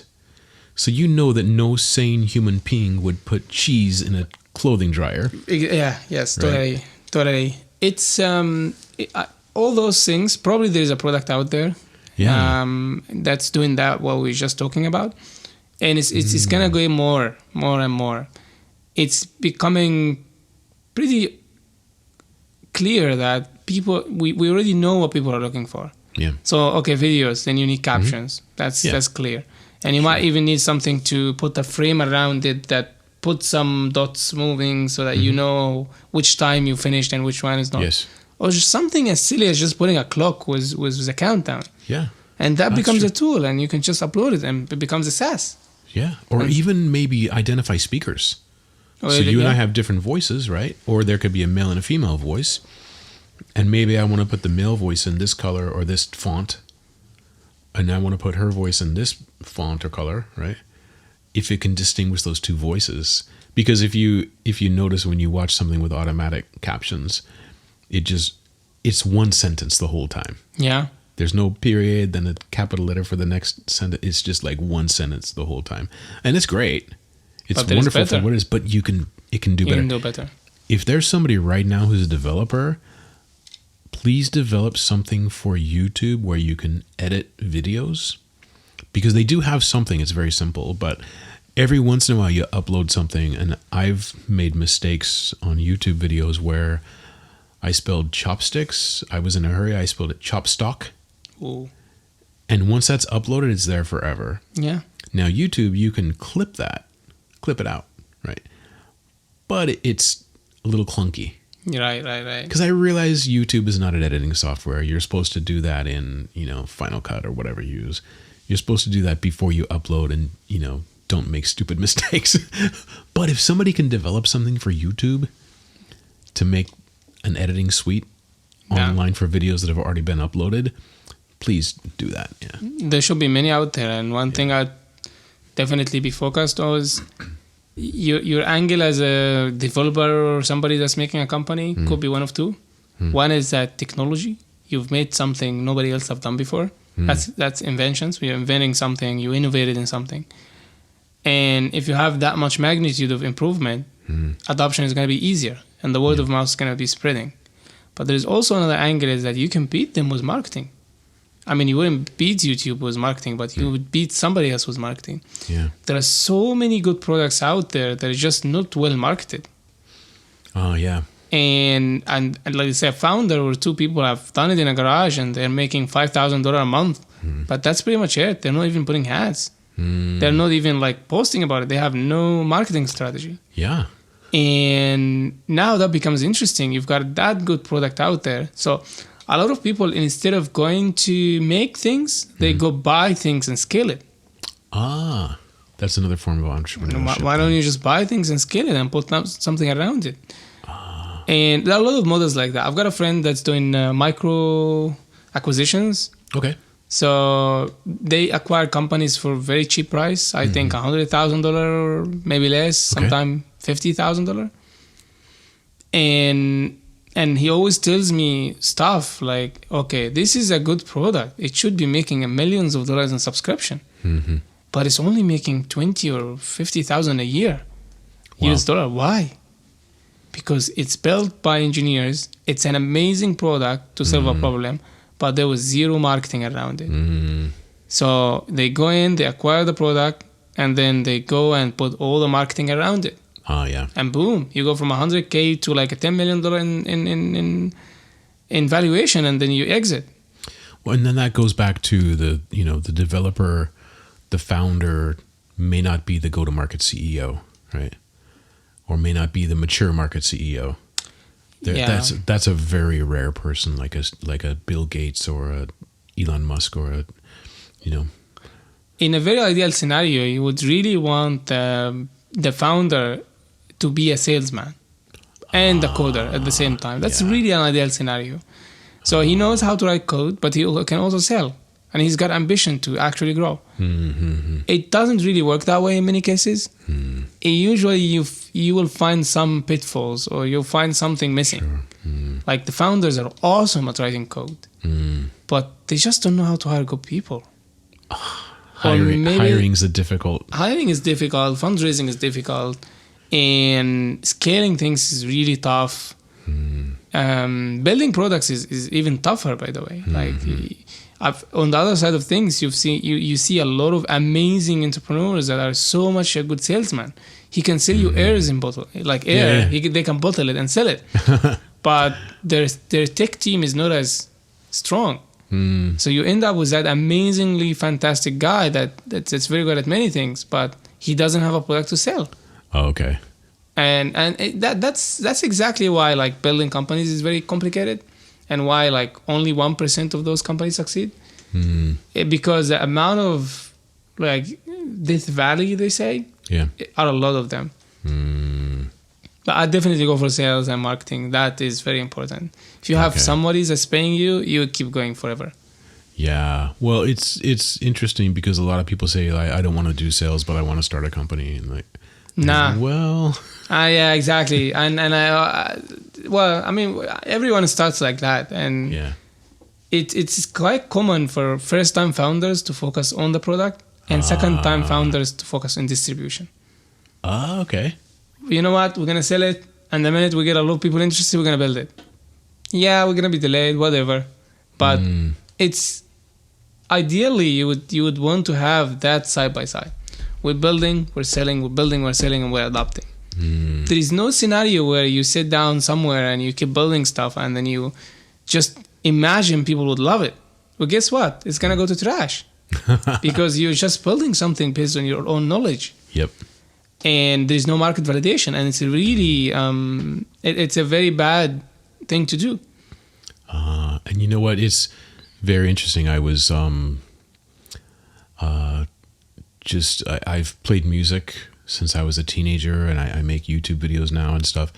So you know that no sane human being would put cheese in a clothing dryer. Yeah. Yes. Right. Totally. It's all those things. Probably there is a product out there. Yeah. That's doing that. What we were just talking about, and it's gonna go more and more. It's becoming pretty clear that people we already know what people are looking for. Yeah. So okay, videos, then you need captions. That's clear. And you might even need something to put a frame around it that put some dots moving so that you know which time you finished and which one is not. Yes. Or just something as silly as just putting a clock with a countdown. Yeah. And that That's becomes true. a tool, and you can just upload it and it becomes a SaaS. Yeah. Or even maybe identify speakers. So you and I have different voices, right? Or there could be a male and a female voice. And maybe I want to put the male voice in this color or this font. And I want to put her voice in this font or color, right? If it can distinguish those two voices. Because if you notice when you watch something with automatic captions, it's one sentence the whole time. Yeah. There's no period, then a capital letter for the next sentence. It's just like one sentence the whole time. And it's great. It's But it is wonderful for better. what it is, but it can do You better. can do better. If there's somebody right now who's a developer, please develop something for YouTube where you can edit videos, because they do have something. It's very simple, but every once in a while you upload something, and I've made mistakes on YouTube videos where I spelled chopsticks. I was in a hurry. I spelled it chopstock. Ooh. And once that's uploaded, it's there forever. Yeah. Now, YouTube, you can clip it out, right? But it's a little clunky. Right. Because I realize YouTube is not an editing software. You're supposed to do that in, Final Cut or whatever you use. You're supposed to do that before you upload and, don't make stupid mistakes. But if somebody can develop something for YouTube to make an editing suite online for videos that have already been uploaded, please do that. Yeah. There should be many out there, and one thing I'd definitely be focused on is your angle as a developer or somebody that's making a company could be one of two. One is that technology. You've made something nobody else have done before. That's inventions. You're inventing something. You innovated in something. And if you have that much magnitude of improvement, adoption is going to be easier, and the word of mouth is going to be spreading. But there's also another angle is that you can beat them with marketing. I mean, you wouldn't beat YouTube with marketing, but you would beat somebody else with marketing. Yeah. There are so many good products out there that are just not well marketed. Oh, yeah. And like I said, a founder or two people have done it in a garage and they're making $5,000 a month. But that's pretty much it. They're not even putting ads. They're not even like posting about it. They have no marketing strategy. Yeah. And now that becomes interesting. You've got that good product out there. So a lot of people, instead of going to make things, they go buy things and scale it. Ah, that's another form of entrepreneurship. Why don't you just buy things and scale it and put something around it? And there are a lot of models like that. I've got a friend that's doing micro acquisitions. Okay. So they acquire companies for very cheap price. I think $100,000 or maybe less, sometimes $50,000. And he always tells me stuff like, okay, this is a good product. It should be making millions of dollars in subscription. But it's only making 20 or 50,000 a year. Wow. US dollar. Why? Because it's built by engineers. It's an amazing product to solve a problem, but there was zero marketing around it. So they go in, they acquire the product, and then they go and put all the marketing around it. Oh, yeah. And boom, you go from $100K to like a $10 million in valuation, and then you exit. Well, and then that goes back to the developer, the founder may not be the go-to-market CEO. right? Or may not be the mature market CEO. Yeah. That's a very rare person, like a Bill Gates or a Elon Musk or a, you know. In a very ideal scenario, you would really want the founder to be a salesman and a coder at the same time. That's really an ideal scenario. So he knows how to write code, but he can also sell. And he's got ambition to actually grow. Mm-hmm. It doesn't really work that way in many cases. Usually you will find some pitfalls or you'll find something missing. Sure. Like the founders are awesome at writing code, but they just don't know how to hire good people. Hiring is difficult. Hiring is difficult, fundraising is difficult, and scaling things is really tough. Building products is even tougher, by the way. Like on the other side of things, you see a lot of amazing entrepreneurs that are so much a good salesman. He can sell you airs in bottle, like air. Yeah. They can bottle it and sell it, but their tech team is not as strong. So you end up with that amazingly fantastic guy that's very good at many things, but he doesn't have a product to sell. Oh, okay. And that's exactly why like building companies is very complicated, and why like only 1% of those companies succeed. Because the amount of like Death Valley, they say, are a lot of them. But I definitely go for sales and marketing. That is very important. If you have somebody that's paying you, you keep going forever. Yeah. Well, it's interesting because a lot of people say, like, I don't want to do sales, but I want to start a company. And like, nah. Well. Yeah, exactly. And I mean, everyone starts like that. And it's quite common for first-time founders to focus on the product and second-time founders to focus on distribution. Okay. You know what? We're going to sell it. And the minute we get a lot of people interested, we're going to build it. Yeah, we're going to be delayed, whatever. But it's ideally you would want to have that side by side. We're building, we're selling, we're building, we're selling, and we're adopting. There is no scenario where you sit down somewhere and you keep building stuff and then you just imagine people would love it. Well, guess what? It's going to go to trash because you're just building something based on your own knowledge. Yep. And there's no market validation, and it's really it's a very bad thing to do. And you know what? It's very interesting. I was I've played music since I was a teenager, and I make YouTube videos now and stuff.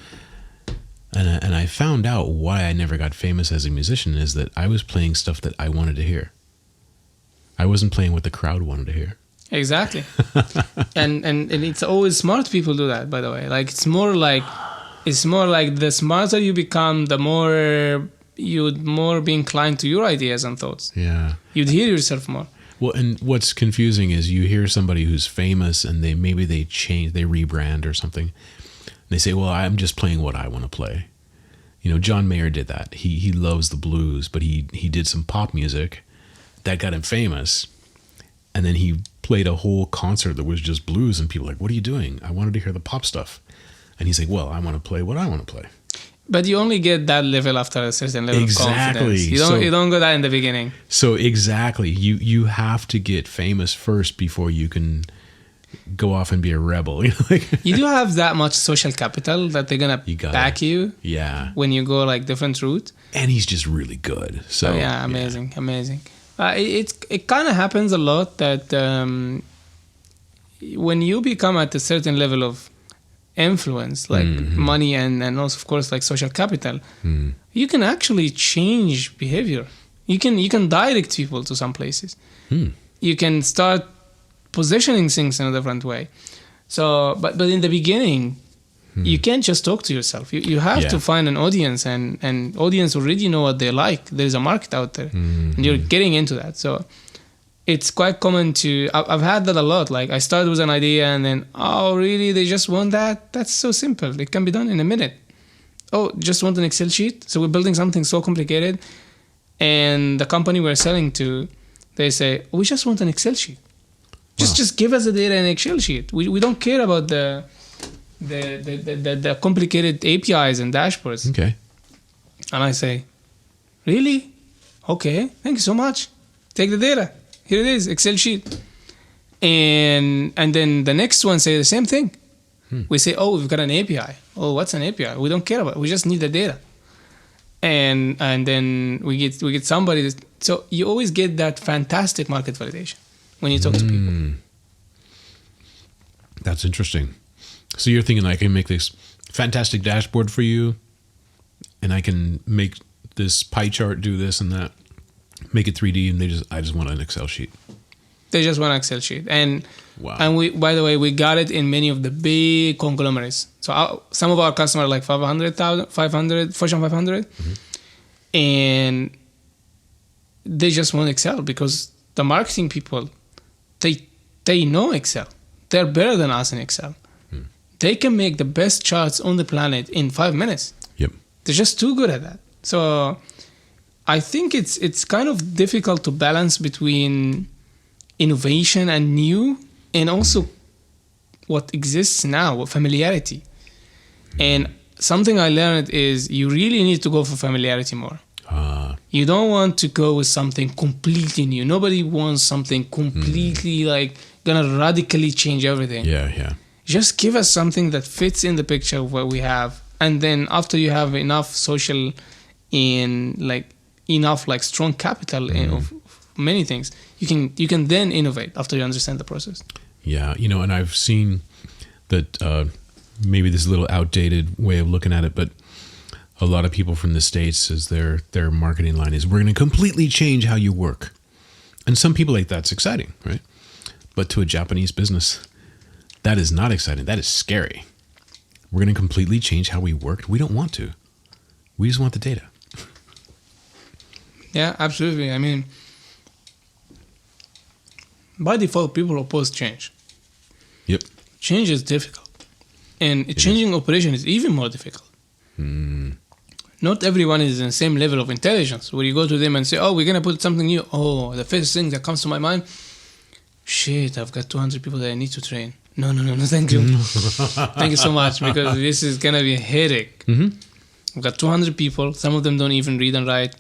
And I found out why I never got famous as a musician is that I was playing stuff that I wanted to hear. I wasn't playing what the crowd wanted to hear. Exactly. and it's always smart people do that, by the way. Like it's more like the smarter you become, the more you'd more be inclined to your ideas and thoughts. Yeah. You'd hear yourself more. Well, and what's confusing is you hear somebody who's famous and they change, they rebrand or something. And they say, well, I'm just playing what I want to play. You know, John Mayer did that. He loves the blues, but he did some pop music that got him famous. And then he played a whole concert that was just blues, and people were like, what are you doing? I wanted to hear the pop stuff. And he's like, well, I want to play what I want to play. But you only get that level after a certain level of confidence. You don't go that in the beginning. So exactly. You have to get famous first before you can go off and be a rebel. You know, like you do have that much social capital that they're gonna back you. Yeah. When you go like different route. And he's just really good. So amazing. It kind of happens a lot that when you become at a certain level of influence, like money and also of course like social capital, you can actually change behavior. You can direct people to some places. You can start positioning things in a different way. So, but in the beginning, you can't just talk to yourself. You have to find an audience, and audience already know what they like. There's a market out there, and you're getting into that. So it's quite common I've had that a lot. Like I started with an idea, and then, oh, really? They just want that? That's so simple. It can be done in a minute. Oh, just want an Excel sheet? So we're building something so complicated, and the company we're selling to, they say, we just want an Excel sheet. Just give us the data in an Excel sheet. We don't care about the complicated APIs and dashboards. Okay. And I say, really? Okay, thank you so much. Take the data. Here it is, Excel sheet. And then the next one say the same thing. We say, oh, we've got an API. Oh, what's an API? We don't care about it. We just need the data. And then we get somebody that, so you always get that fantastic market validation when you talk to people. That's interesting. So you're thinking I can make this fantastic dashboard for you, and I can make this pie chart do this and that, make it 3D, and I just want an Excel sheet. They just want an Excel sheet. And wow. And we, by the way, we got it in many of the big conglomerates. So some of our customers are like 500, Fortune 500, and they just want Excel because the marketing people, they know Excel. They're better than us in Excel. They can make the best charts on the planet in 5 minutes. Yep. They're just too good at that. So I think it's kind of difficult to balance between innovation and new, and also what exists now, familiarity. And something I learned is you really need to go for familiarity more. You don't want to go with something completely new. Nobody wants something completely like gonna radically change everything. Yeah. Just give us something that fits in the picture of what we have, and then after you have enough social and enough strong capital of many things, you can then innovate after you understand the process. Yeah, and I've seen that maybe this is a little outdated way of looking at it, but a lot of people from the States, as their marketing line is, we're going to completely change how you work. And some people like that's exciting, right? But to a Japanese business, that is not exciting. That is scary. We're going to completely change how we work. We don't want to. We just want the data. Yeah, absolutely. I mean, by default, people oppose change. Yep. Change is difficult. And changing operation is even more difficult. Not everyone is in the same level of intelligence where you go to them and say, oh, we're going to put something new. Oh, the first thing that comes to my mind, shit, I've got 200 people that I need to train. No, thank you. Thank you so much, because this is going to be a headache. I've got 200 people. Some of them don't even read and write.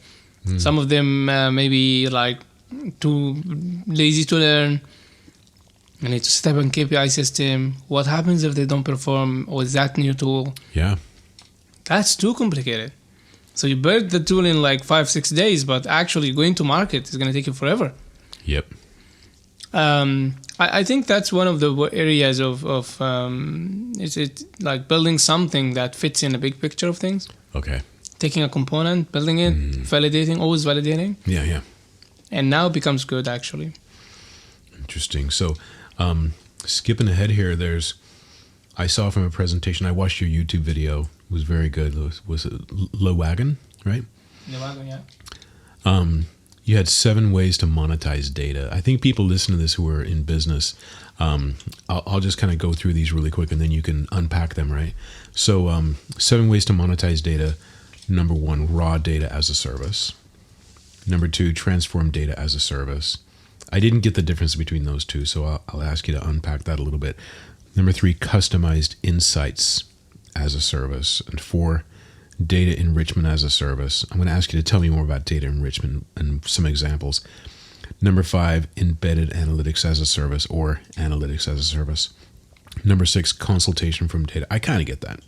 Some of them maybe too lazy to learn. I need to set up a KPI system. What happens if they don't perform with that new tool? Yeah. That's too complicated. So you build the tool in 5-6 days, but actually going to market is going to take you forever. Yep. I think that's one of the areas of is it building something that fits in a big picture of things. Okay. Taking a component, building it, validating, always validating. Yeah. And now it becomes good, actually. Interesting. So, skipping ahead here, I saw from a presentation, I watched your YouTube video. It was very good. Was it Lowagon, right? Lowagon, yeah. You had 7 ways to monetize data. I think people listen to this who are in business. I'll just kind of go through these really quick, and then you can unpack them, right? So 7 ways to monetize data. Number 1, raw data as a service. Number 2, transform data as a service. I didn't get the difference between those two, so I'll ask you to unpack that a little bit. Number 3, customized insights as a service. And 4, data enrichment as a service. I'm going to ask you to tell me more about data enrichment and some examples. Number 5, embedded analytics as a service, or analytics as a service. Number 6, consultation from data. I kind of get that.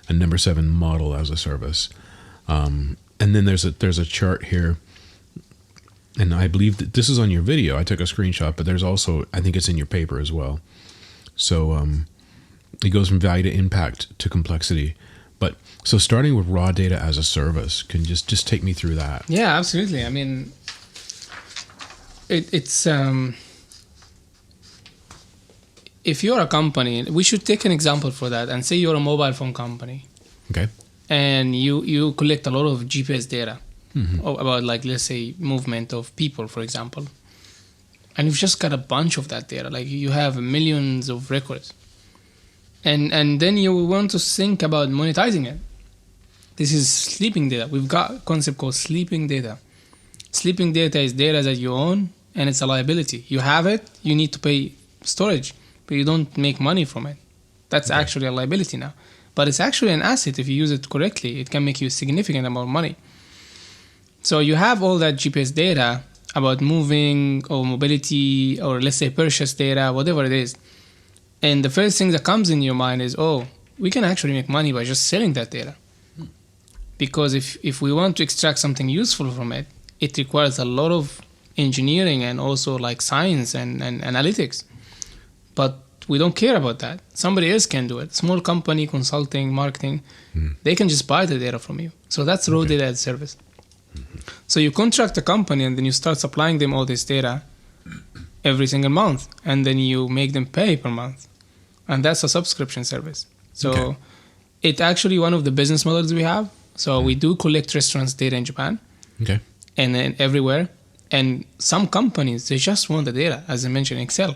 And number 7, model as a service. And then there's a chart here, and I believe that this is on your video. I took a screenshot, but there's also, I think it's in your paper as well. So it goes from value to impact to complexity. But so starting with raw data as a service, can you just take me through that? Yeah, absolutely. I mean, it's if you're a company, we should take an example for that and say you're a mobile phone company. Okay. And you collect a lot of GPS data about, let's say, movement of people, for example. And you've just got a bunch of that data. You have millions of records. And then you want to think about monetizing it. This is sleeping data. We've got a concept called sleeping data. Sleeping data is data that you own, and it's a liability. You have it, you need to pay storage, but you don't make money from it. That's actually a liability now. But it's actually an asset if you use it correctly. It can make you a significant amount of money. So you have all that GPS data about moving or mobility, or let's say purchase data, whatever it is. And the first thing that comes in your mind is, oh, we can actually make money by just selling that data. Because if we want to extract something useful from it, it requires a lot of engineering and also like science and analytics. But we don't care about that. Somebody else can do it. Small company, consulting, marketing, they can just buy the data from you. So that's raw data as a service. So you contract a company and then you start supplying them all this data every single month. And then you make them pay per month. And that's a subscription service. So it's actually one of the business models we have. So we do collect restaurants data in Japan. Okay. And then everywhere. And some companies, they just want the data, as I mentioned, Excel.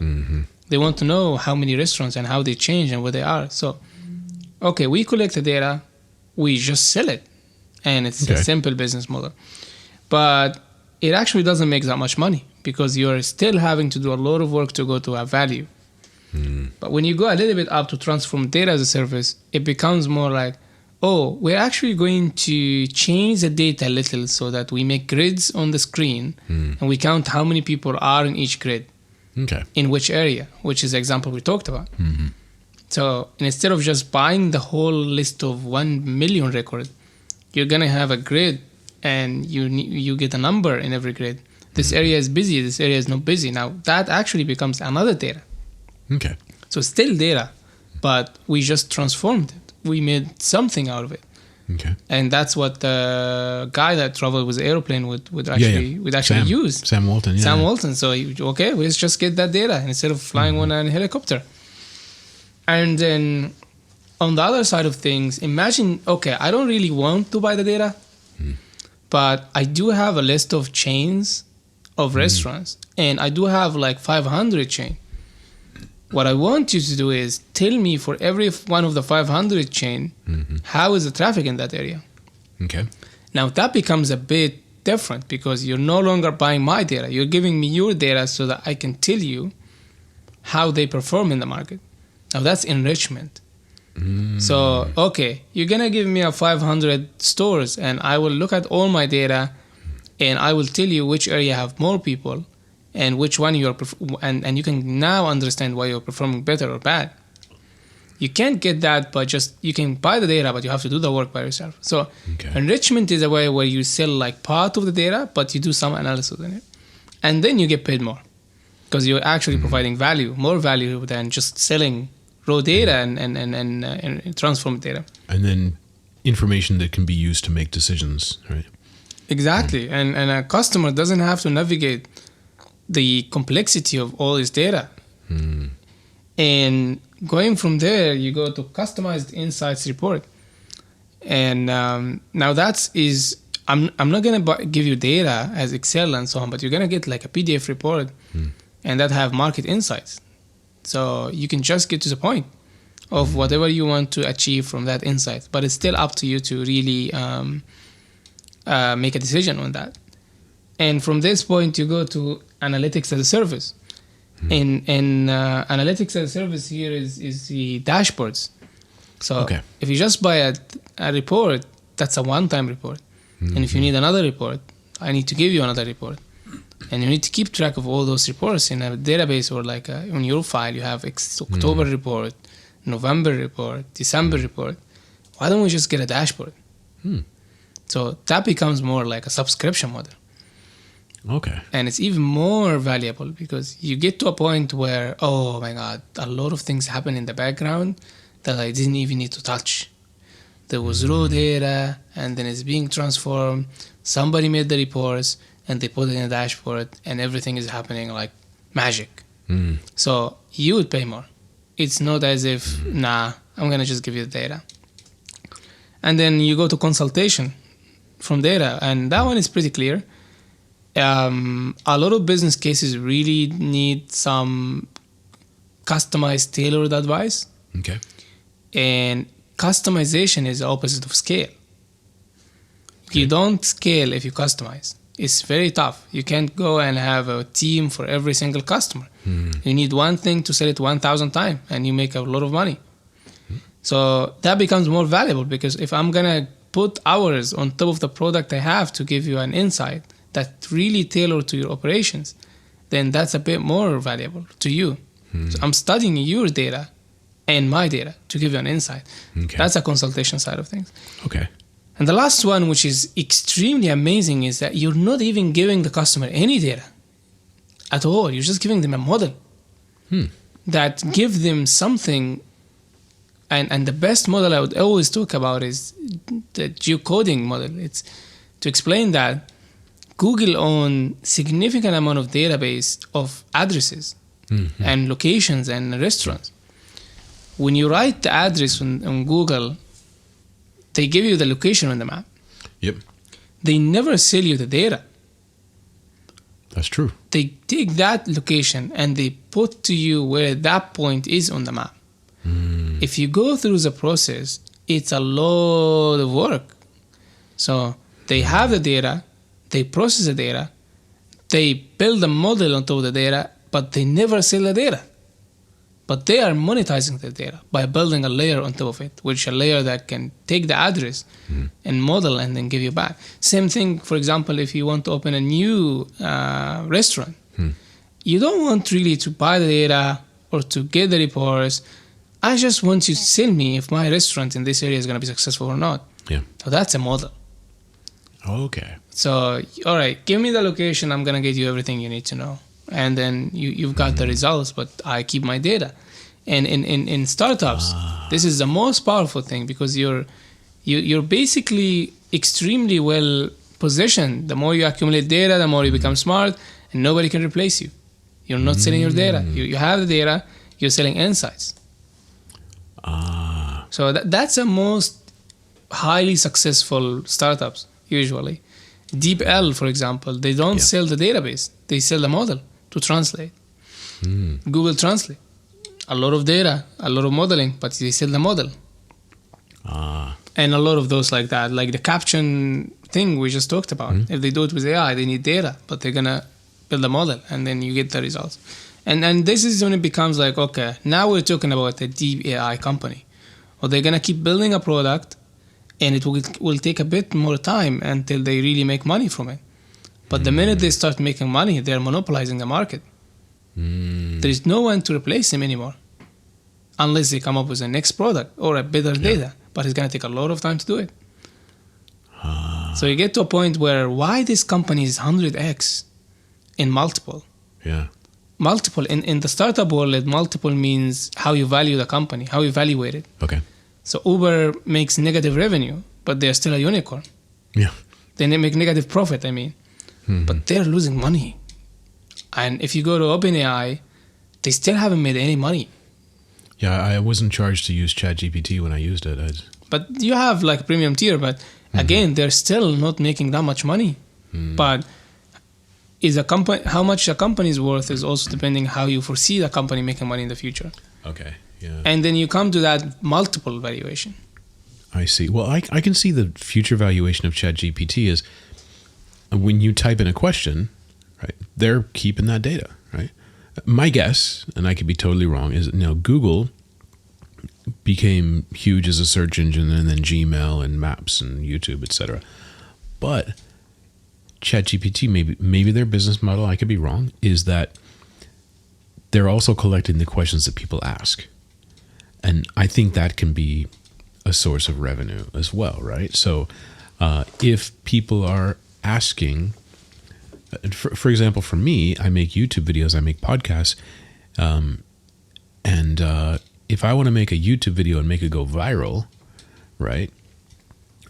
They want to know how many restaurants and how they change and where they are. So, okay, we collect the data, we just sell it. And it's a simple business model. But it actually doesn't make that much money because you're still having to do a lot of work to go to a value. But when you go a little bit up to transform data as a service, it becomes more like, oh, we're actually going to change the data a little so that we make grids on the screen and we count how many people are in each grid. In which area, which is the example we talked about. So instead of just buying the whole list of 1 million records, you're going to have a grid and you get a number in every grid. This area is busy, this area is not busy. Now that actually becomes another data. So still data, but we just transformed it. We made something out of it. And that's what the guy that traveled with the airplane would actually use. Sam Walton. Sam Walton. So let's just get that data instead of flying on a helicopter. And then on the other side of things, imagine, okay, I don't really want to buy the data, but I do have a list of chains of restaurants, and I do have like 500 chains. What I want you to do is tell me for every one of the 500 chain, how is the traffic in that area? Now that becomes a bit different because you're no longer buying my data. You're giving me your data so that I can tell you how they perform in the market. Now that's enrichment. So, okay, you're going to give me a 500 stores and I will look at all my data and I will tell you which area have more people and which one you're and you can now understand why you're performing better or bad. You can't get that by you can buy the data, but you have to do the work by yourself. So enrichment is a way where you sell like part of the data, but you do some analysis in it. And then you get paid more because you're actually providing value, more value than just selling raw data and transformed data. And then information that can be used to make decisions, right? Exactly. And a customer doesn't have to navigate the complexity of all this data. And going from there, you go to customized insights report. And now I'm not going to give you data as Excel and so on, but you're going to get like a PDF report and that have market insights. So you can just get to the point of whatever you want to achieve from that insight. But it's still up to you to really make a decision on that. And from this point, you go to analytics as a service. And analytics as a service here is the dashboards. So if you just buy a report, that's a one-time report. And if you need another report, I need to give you another report. And you need to keep track of all those reports in a database or like on your file. You have October report, November report, December report. Why don't we just get a dashboard? So that becomes more like a subscription model. And it's even more valuable because you get to a point where, oh my God, a lot of things happen in the background that I didn't even need to touch. There was raw data and then it's being transformed. Somebody made the reports and they put it in a dashboard and everything is happening like magic. So you would pay more. It's not as if, I'm going to just give you the data. And then you go to consultation from data. And that one is pretty clear. A lot of business cases really need some customized, tailored advice. And customization is the opposite of scale. You don't scale if you customize. It's very tough. You can't go and have a team for every single customer. You need one thing to sell it 1,000 times and you make a lot of money. So that becomes more valuable because if I'm going to put hours on top of the product I have to give you an insight that really tailored to your operations, then that's a bit more valuable to you. So I'm studying your data and my data to give you an insight. Okay. That's a consultation side of things. Okay. And the last one, which is extremely amazing, is that you're not even giving the customer any data at all. You're just giving them a model that give them something. And the best model I would always talk about is the geocoding model. It's to explain that Google owns significant amount of database of addresses and locations and restaurants. When you write the address on Google, they give you the location on the map. Yep. They never sell you the data. That's true. They take that location and they put to you where that point is on the map. If you go through the process, it's a lot of work. So they have the data, they process the data, they build a model on top of the data, but they never sell the data. But they are monetizing the data by building a layer on top of it, which a layer that can take the address and model and then give you back. Same thing, for example, if you want to open a new restaurant, you don't want really to buy the data or to get the reports. I just want you to tell me if my restaurant in this area is going to be successful or not. Yeah. So that's a model. Okay. So, all right, give me the location. I'm going to get you everything you need to know. And then you've got the results, but I keep my data. And in startups, this is the most powerful thing because you're basically extremely well positioned. The more you accumulate data, the more you become smart, and nobody can replace you. You're not selling your data. You have the data. You're selling insights. So that's the most highly successful startups usually. DeepL, for example, they don't sell the database. They sell the model to translate. Google Translate. A lot of data, a lot of modeling, but they sell the model. And a lot of those like that, like the caption thing we just talked about. If they do it with AI, they need data, but they're going to build a model and then you get the results. And this is when it becomes like, okay, now we're talking about a deep AI company. Or they're going to keep building a product and it will take a bit more time until they really make money from it. But the minute they start making money, they're monopolizing the market. There is no one to replace them anymore. Unless they come up with a next product or a better data. But it's going to take a lot of time to do it. So you get to a point where why this company is 100x in multiple. Yeah. Multiple. In the startup world, multiple means how you value the company, how you evaluate it. Okay. So Uber makes negative revenue, but they're still a unicorn. Yeah. They make negative profit, But they're losing money. And if you go to OpenAI, they still haven't made any money. Yeah, I wasn't charged to use ChatGPT when I used it. But you have like a premium tier, but again, they're still not making that much money. But is a company, how much a company is worth is also depending how you foresee the company making money in the future. Okay, yeah. And then you come to that multiple valuation. I see. Well, I can see the future valuation of ChatGPT is when you type in a question, right? They're keeping that data, right? My guess, and I could be totally wrong, is Google became huge as a search engine, and then Gmail and Maps and YouTube, etc. But ChatGPT, maybe their business model, I could be wrong, is that they're also collecting the questions that people ask, and I think that can be a source of revenue as well, right? So if people are asking, for example, for me, I make YouTube videos, I make podcasts, and if I want to make a YouTube video and make it go viral, right?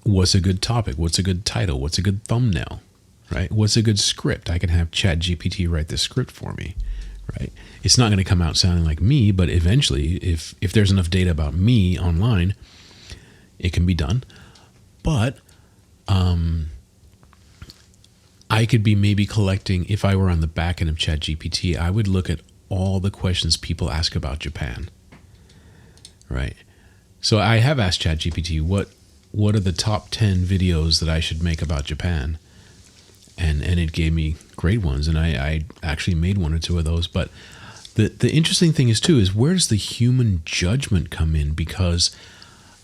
What's a good topic? What's a good title? What's a good thumbnail? Right? What's a good script? I can have ChatGPT write the script for me, right? It's not going to come out sounding like me, but eventually, if there's enough data about me online, it can be done. But I could be maybe collecting, if I were on the back end of ChatGPT, I would look at all the questions people ask about Japan, right? So I have asked ChatGPT, what are the top 10 videos that I should make about Japan? And it gave me great ones, and I actually made one or two of those. But the interesting thing is where does the human judgment come in? Because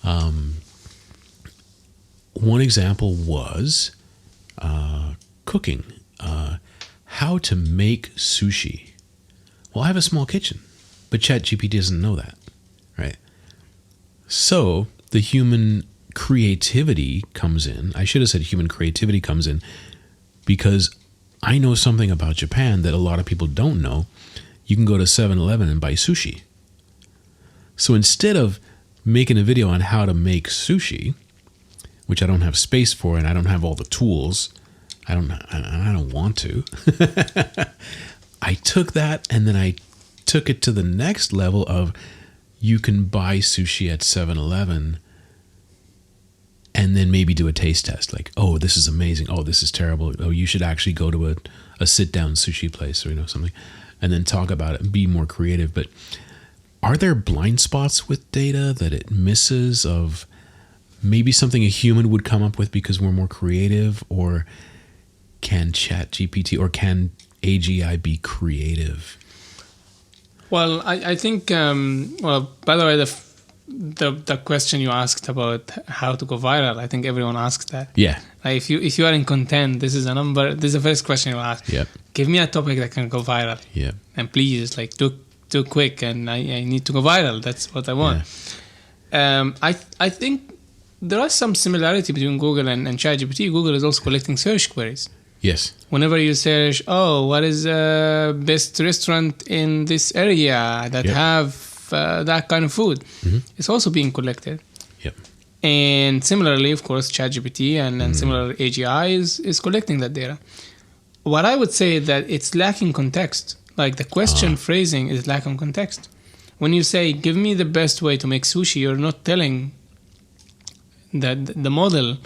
one example was cooking, how to make sushi. Well, I have a small kitchen, But ChatGPT doesn't know that, right? So the human creativity comes in. I should have said human creativity comes in because I know something about Japan that a lot of people don't know. You can go to 7-Eleven and buy sushi. So instead of making a video on how to make sushi, which I don't have space for and I don't have all the tools, I don't want to. I took that and then I took it to the next level of you can buy sushi at 7-Eleven and then maybe do a taste test. Like, oh, this is amazing. Oh, this is terrible. Oh, you should actually go to a sit-down sushi place or something, and then talk about it and be more creative. But are there blind spots with data that it misses of maybe something a human would come up with because we're more creative? Or can ChatGPT or can AGI be creative? Well, I think, by the way, the question you asked about how to go viral, I think everyone asks that. Yeah. Like if you are in content, this is the first question you ask. Yep. Give me a topic that can go viral. Yeah. And please, like, do quick, and I need to go viral. That's what I want. Yeah. I think there are some similarity between Google and ChatGPT. Google is also collecting search queries. Yes. Whenever you search, what is the best restaurant in this area that have that kind of food, it's also being collected. Yep. And similarly, of course, ChatGPT and similar AGI is collecting that data. What I would say is that it's lacking context. Like the question phrasing is lacking context. When you say, give me the best way to make sushi, you're not telling that the model,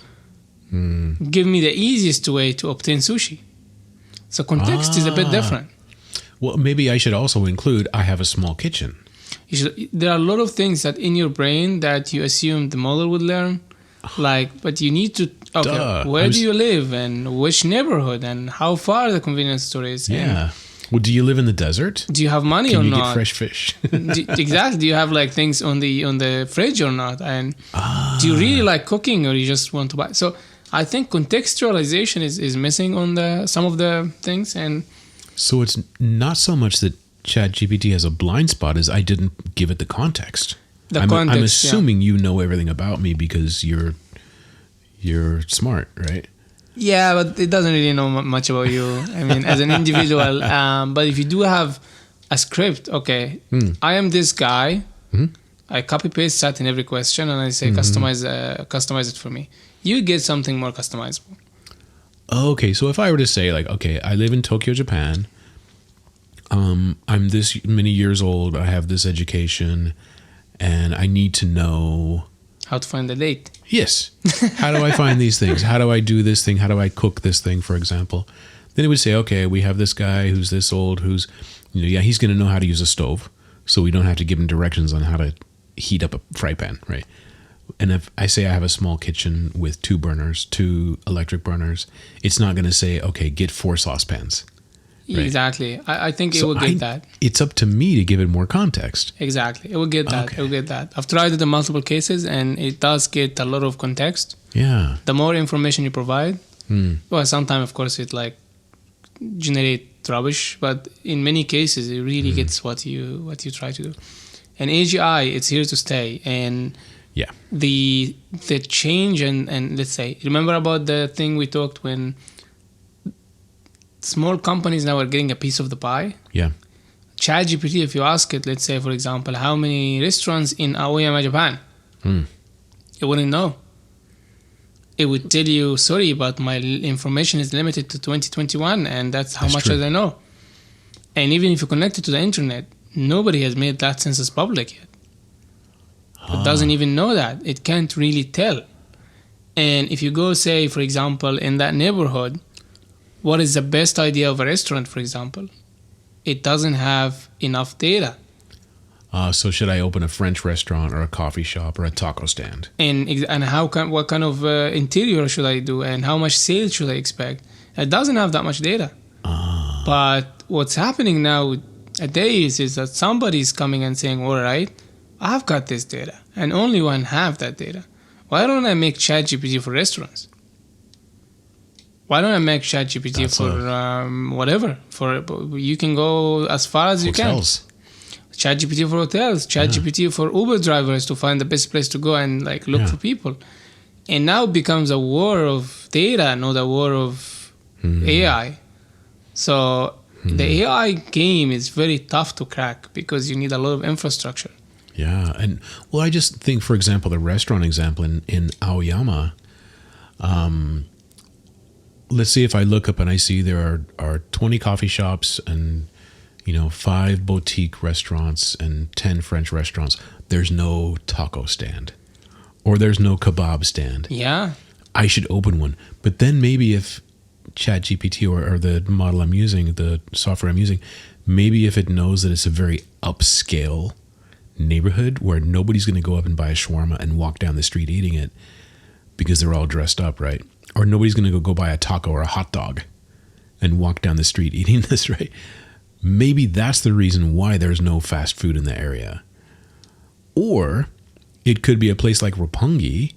give me the easiest way to obtain sushi. So context is a bit different. Well, maybe I should also include, I have a small kitchen. There are a lot of things that in your brain that you assume the model would learn. But you need to, where do you live and which neighborhood and how far the convenience store is. Yeah. Well, do you live in the desert? Do you have money or not? Can you get fresh fish? Exactly. Do you have like things on the fridge or not? And do you really like cooking or you just want to buy? So I think contextualization is missing on some of the things. And so it's not so much that ChatGPT has a blind spot as I didn't give it the context. I'm assuming you know everything about me because you're smart, right? Yeah, but it doesn't really know much about you. I mean, as an individual. But if you do have a script, I am this guy. I copy paste that in every question, and I say customize it for me. You get something more customizable. Okay, so if I were to say like, I live in Tokyo, Japan. I'm this many years old. I have this education, and I need to know how to find the date. Yes. How do I find these things? How do I do this thing? How do I cook this thing, for example? Then it would say, we have this guy who's this old, who's, he's going to know how to use a stove. So we don't have to give him directions on how to heat up a fry pan, right? And if I say I have a small kitchen with 2 electric burners, it's not going to say, get 4 saucepans. Right? Exactly. I think it will get that. It's up to me to give it more context. Exactly. It will get that. Okay. It will get that. I've tried it in multiple cases, and it does get a lot of context. Yeah. The more information you provide, well, sometimes, of course, it like generate rubbish, but in many cases, it really gets what you try to do. And AGI, it's here to stay. And the change and let's say, remember about the thing we talked when small companies now are getting a piece of the pie. Yeah. ChatGPT, if you ask it, let's say, for example, how many restaurants in Aoyama, Japan? It wouldn't know. It would tell you, sorry, but my information is limited to 2021, and that's how much I know. And even if you connect it to the internet, nobody has made that census public yet. It doesn't even know that. It can't really tell. And if you go, say, for example, in that neighborhood, what is the best idea of a restaurant, for example? It doesn't have enough data. So should I open a French restaurant or a coffee shop or a taco stand? And what kind of interior should I do and how much sales should I expect? It doesn't have that much data. But what's happening nowadays is that somebody's coming and saying, all right, I've got this data and only one have that data. Why don't I make ChatGPT for restaurants? Why don't I make ChatGPT for whatever? You can go as far as hotels. You can. ChatGPT for hotels, ChatGPT for Uber drivers to find the best place to go and like look for people. And now it becomes a war of data, not a war of AI. So the AI game is very tough to crack because you need a lot of infrastructure. Yeah. And well, I just think, for example, the restaurant example in Aoyama, let's see if I look up and I see there are 20 coffee shops and, 5 boutique restaurants and 10 French restaurants. There's no taco stand or there's no kebab stand. Yeah. I should open one. But then maybe if ChatGPT or the model I'm using, the software I'm using, maybe if it knows that it's a very upscale neighborhood where nobody's going to go up and buy a shawarma and walk down the street eating it because they're all dressed up, right? Or nobody's going to go buy a taco or a hot dog and walk down the street eating this, right? Maybe that's the reason why there's no fast food in the area. Or it could be a place like Roppongi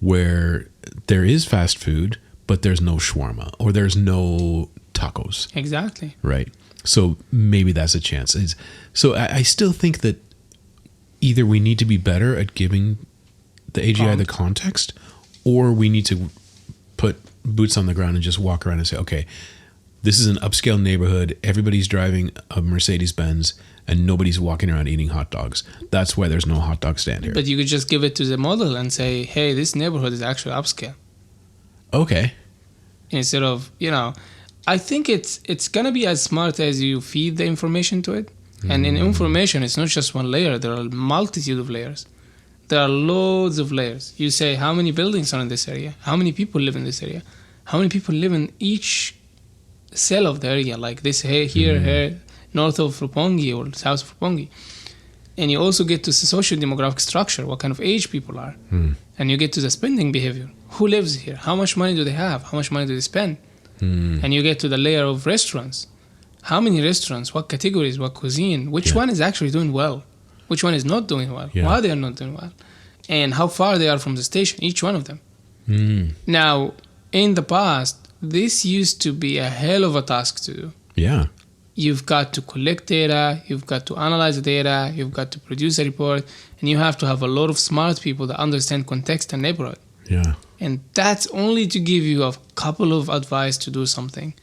where there is fast food, but there's no shawarma or there's no tacos. Exactly. Right. So maybe that's a chance. So I still think that either we need to be better at giving the AGI the context, or we need to put boots on the ground and just walk around and say, okay, this is an upscale neighborhood. Everybody's driving a Mercedes-Benz and nobody's walking around eating hot dogs. That's why there's no hot dog stand here. But you could just give it to the model and say, hey, this neighborhood is actually upscale. Okay. Instead of, I think it's going to be as smart as you feed the information to it. And in information, it's not just one layer. There are a multitude of layers. There are loads of layers. You say, how many buildings are in this area? How many people live in this area? How many people live in each cell of the area? Like this here, north of Roppongi or south of Roppongi. And you also get to the social demographic structure, what kind of age people are. And you get to the spending behavior. Who lives here? How much money do they have? How much money do they spend? And you get to the layer of restaurants. How many restaurants? What categories? What cuisine? Which one is actually doing well? Which one is not doing well? Why they are not doing well? And how far they are from the station, each one of them. Now, in the past, this used to be a hell of a task to do. Yeah. You've got to collect data, you've got to analyze the data, you've got to produce a report, and you have to have a lot of smart people that understand context and neighborhood. Yeah. And that's only to give you a couple of advice to do something.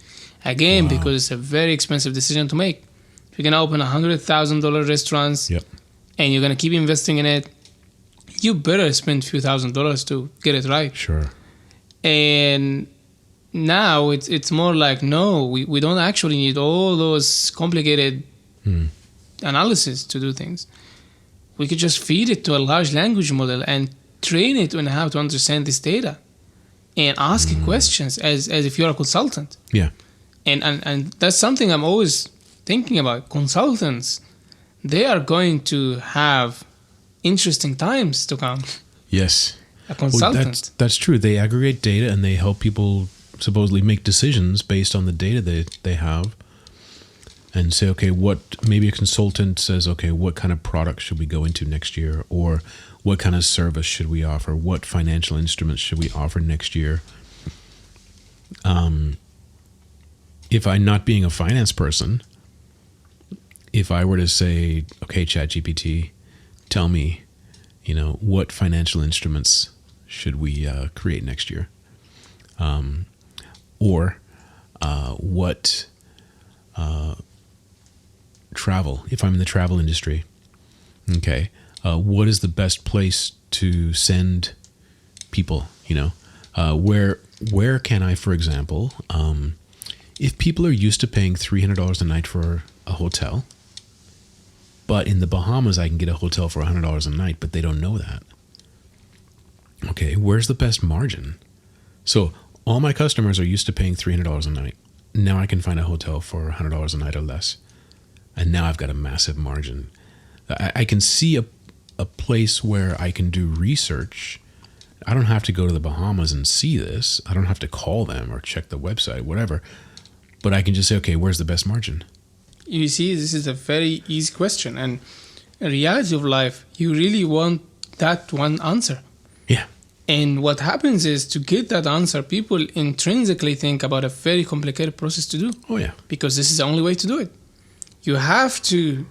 Again, because it's a very expensive decision to make. If you're going to open $100,000 restaurants and you're going to keep investing in it, you better spend a few $1,000s to get it right. Sure. And now it's more like, no, we don't actually need all those complicated analysis to do things. We could just feed it to a large language model and train it on how to understand this data and ask it questions as if you're a consultant. Yeah. And that's something I'm always thinking about. Consultants, they are going to have interesting times to come. Yes. A consultant. Well, that's true. They aggregate data and they help people supposedly make decisions based on the data they have. And say, okay, maybe a consultant says, okay, what kind of product should we go into next year? Or what kind of service should we offer? What financial instruments should we offer next year? If I'm not being a finance person, if I were to say, okay, ChatGPT, tell me, what financial instruments should we create next year? Or what travel, if I'm in the travel industry, okay, what is the best place to send people, where can I, for example, if people are used to paying $300 a night for a hotel, but in the Bahamas I can get a hotel for $100 a night, but they don't know that. Okay, where's the best margin? So all my customers are used to paying $300 a night. Now I can find a hotel for $100 a night or less. And now I've got a massive margin. I can see a place where I can do research. I don't have to go to the Bahamas and see this. I don't have to call them or check the website, whatever. But I can just say, okay, where's the best margin? You see, this is a very easy question. And in reality of life, you really want that one answer. Yeah. And what happens is, to get that answer, people intrinsically think about a very complicated process to do. Oh, yeah. Because this is the only way to do it. You have to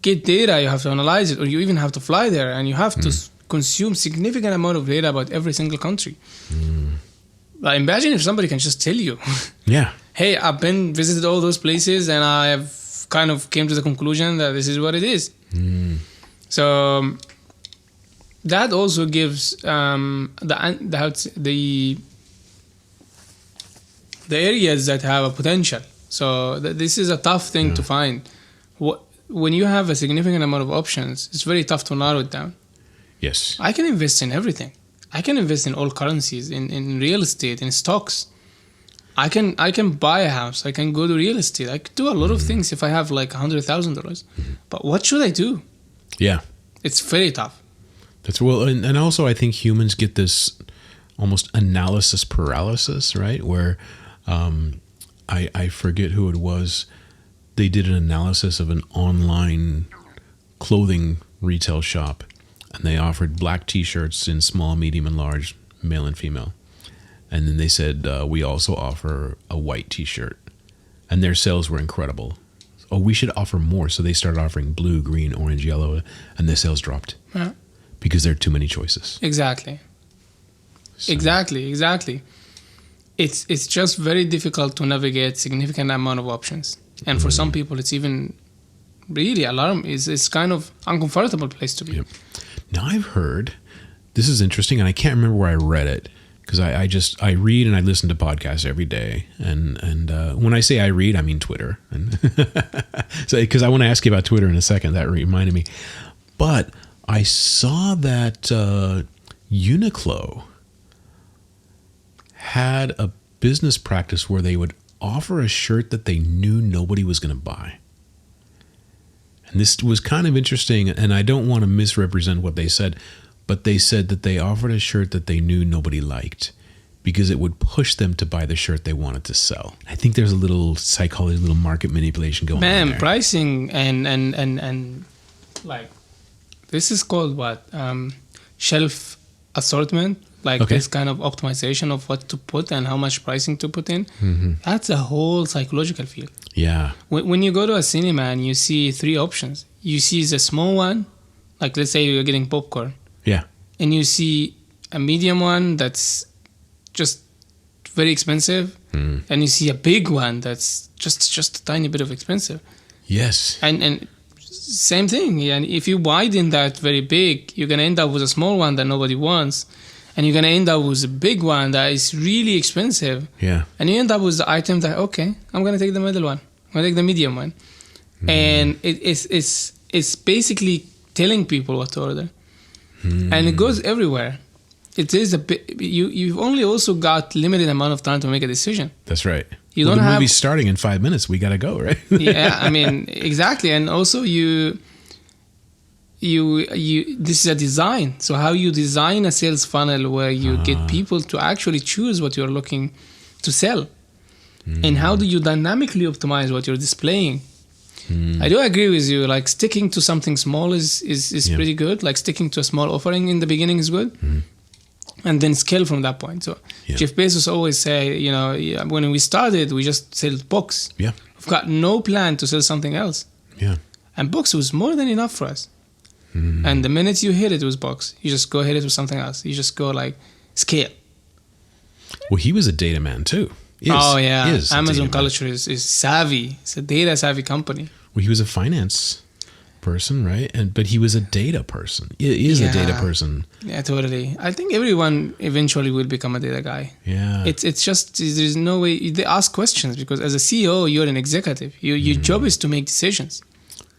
get data, you have to analyze it, or you even have to fly there, and you have to consume significant amount of data about every single country. Like, imagine if somebody can just tell you, Yeah. hey, I've been visited all those places, and I have kind of came to the conclusion that this is what it is. So that also gives the areas that have a potential. So this is a tough thing to find. When you have a significant amount of options, it's very tough to narrow it down. Yes. I can invest in everything. I can invest in all currencies, in real estate, in stocks. I can buy a house. I can go to real estate. I could do a lot of things if I have like $100,000. But what should I do? Yeah. It's very tough. That's well, and also I think humans get this almost analysis paralysis, right? Where I forget who it was. They did an analysis of an online clothing retail shop, and they offered black T-shirts in small, medium, and large, male and female. And then they said, we also offer a white T-shirt. And their sales were incredible. Oh, we should offer more. So they started offering blue, green, orange, yellow, and their sales dropped. Yeah. Because there are too many choices. Exactly. So, Exactly. It's just very difficult to navigate significant amount of options. And for some people, it's even really alarming. It's kind of uncomfortable place to be. Yep. Now I've heard, this is interesting, and I can't remember where I read it, because I read and I listen to podcasts every day, and when I say I read, I mean Twitter, and so because I want to ask you about Twitter in a second. That reminded me, but I saw that Uniqlo had a business practice where they would offer a shirt that they knew nobody was going to buy. And this was kind of interesting, and I don't want to misrepresent what they said, but they said that they offered a shirt that they knew nobody liked because it would push them to buy the shirt they wanted to sell. I think there's a little psychology, a little market manipulation going on there. Pricing and like, this is called what? Shelf assortment. Like this kind of optimization of what to put and how much pricing to put in. That's a whole psychological field. Yeah. When you go to a cinema and you see 3 options, you see the small one, like let's say you're getting popcorn. Yeah. And you see a medium one that's just very expensive, and you see a big one that's just a tiny bit of expensive. Yes. And same thing. And if you widen that very big, you're gonna end up with a small one that nobody wants. And you're going to end up with a big one that is really expensive. Yeah. And you end up with the item that, okay, I'm going to take the middle one. I'm going to take the medium one. And it's basically telling people what to order. And it goes everywhere. It is a bit, you've only also got limited amount of time to make a decision. That's right. You don't the have, movie's starting in 5 minutes. We got to go, right? Yeah, I mean, exactly. And also you this is a design. So how you design a sales funnel where you get people to actually choose what you're looking to sell, and how do you dynamically optimize what you're displaying. I do agree with you. Like, sticking to something small is pretty good. Like, sticking to a small offering in the beginning is good, and then scale from that point. So Jeff Bezos always say, when we started, we just sold books. Yeah, we've got no plan to sell something else. Yeah, and books was more than enough for us. And the minute you hit it with books, you just go hit it with something else. You just go like scale. Well, he was a data man too. Amazon culture is savvy. It's a data savvy company. Well, he was a finance person, right? But he was a data person. He is a data person. Yeah, totally. I think everyone eventually will become a data guy. Yeah. It's just, there's no way. They ask questions because as a CEO, you're an executive. Your job is to make decisions.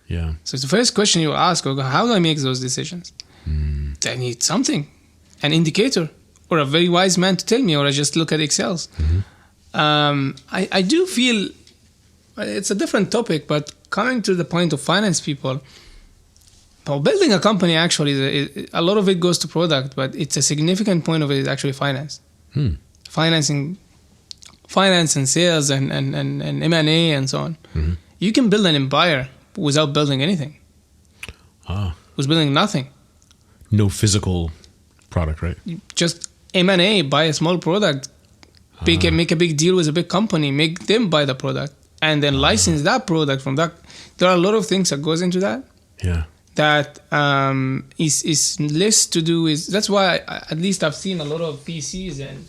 Yeah. So the first question you ask, how do I make those decisions? I need something, an indicator, or a very wise man to tell me, or I just look at Excels. I do feel it's a different topic, but coming to the point of finance people, building a company actually, a lot of it goes to product, but it's a significant point of it is actually finance. Finance and sales and M&A and so on. You can build an empire without building anything. Was building nothing. No physical product, right? Just M&A, buy a small product, make a big deal with a big company, make them buy the product, and then license that product from that. There are a lot of things that goes into that. Yeah. That is less to do with. That's why at least I've seen a lot of VCs and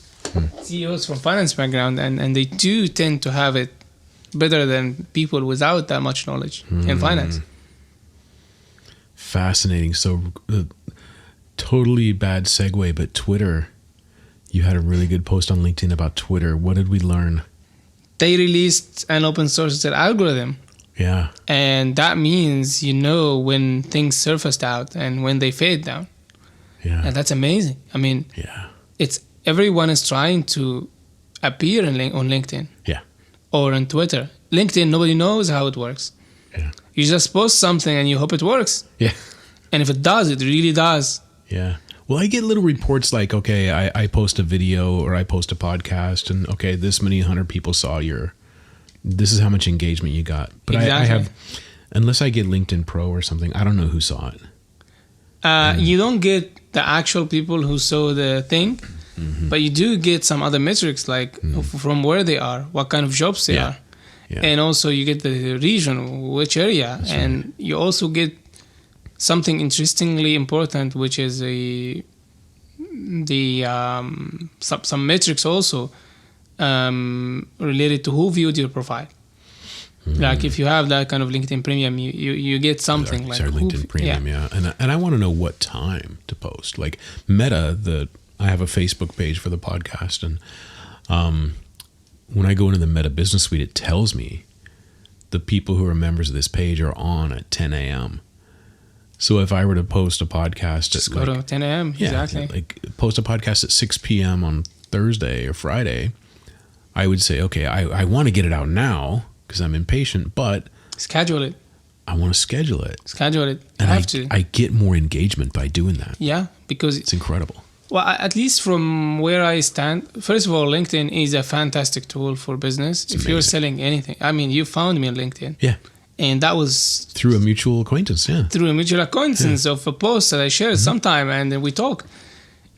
CEOs from finance background, and they do tend to have it better than people without that much knowledge in finance. Fascinating. So totally bad segue, but Twitter, you had a really good post on LinkedIn about Twitter. What did we learn? They released an open source algorithm. Yeah. And that means when things surfaced out and when they fade down. Yeah. And that's amazing. I mean, Yeah. it's everyone is trying to appear on LinkedIn. Yeah. Or on Twitter. LinkedIn, nobody knows how it works. Yeah. You just post something and you hope it works. Yeah. And if it does, it really does. Yeah. Well, I get little reports like, okay, I post a video or I post a podcast and okay, this many 100 people saw this is how much engagement you got. But exactly. I have, unless I get LinkedIn Pro or something, I don't know who saw it. You don't get the actual people who saw the thing, but you do get some other metrics like from where they are, what kind of jobs they are. Yeah. And also you get the region, which area. That's and right. You also get something interestingly important, which is some metrics also related to who viewed your profile. Like if you have that kind of LinkedIn Premium, you get something like our LinkedIn Premium, yeah. And I want to know what time to post. Like Meta, I have a Facebook page for the podcast, and when I go into the Meta Business Suite, it tells me the people who are members of this page are on at 10 a.m. So if I were to post a podcast, just go to 10 a.m. Yeah, exactly. Like post a podcast at 6 p.m. on Thursday or Friday, I would say, okay, I want to get it out now because I'm impatient, but schedule it. I want to schedule it. Schedule it. And have to. I get more engagement by doing that. Yeah, because it's incredible. Well, at least from where I stand, first of all, LinkedIn is a fantastic tool for business. If you're selling anything, I mean, you found me on LinkedIn. Yeah. And that was through a mutual acquaintance, yeah. Through a mutual acquaintance of a post that I shared sometime, and then we talk.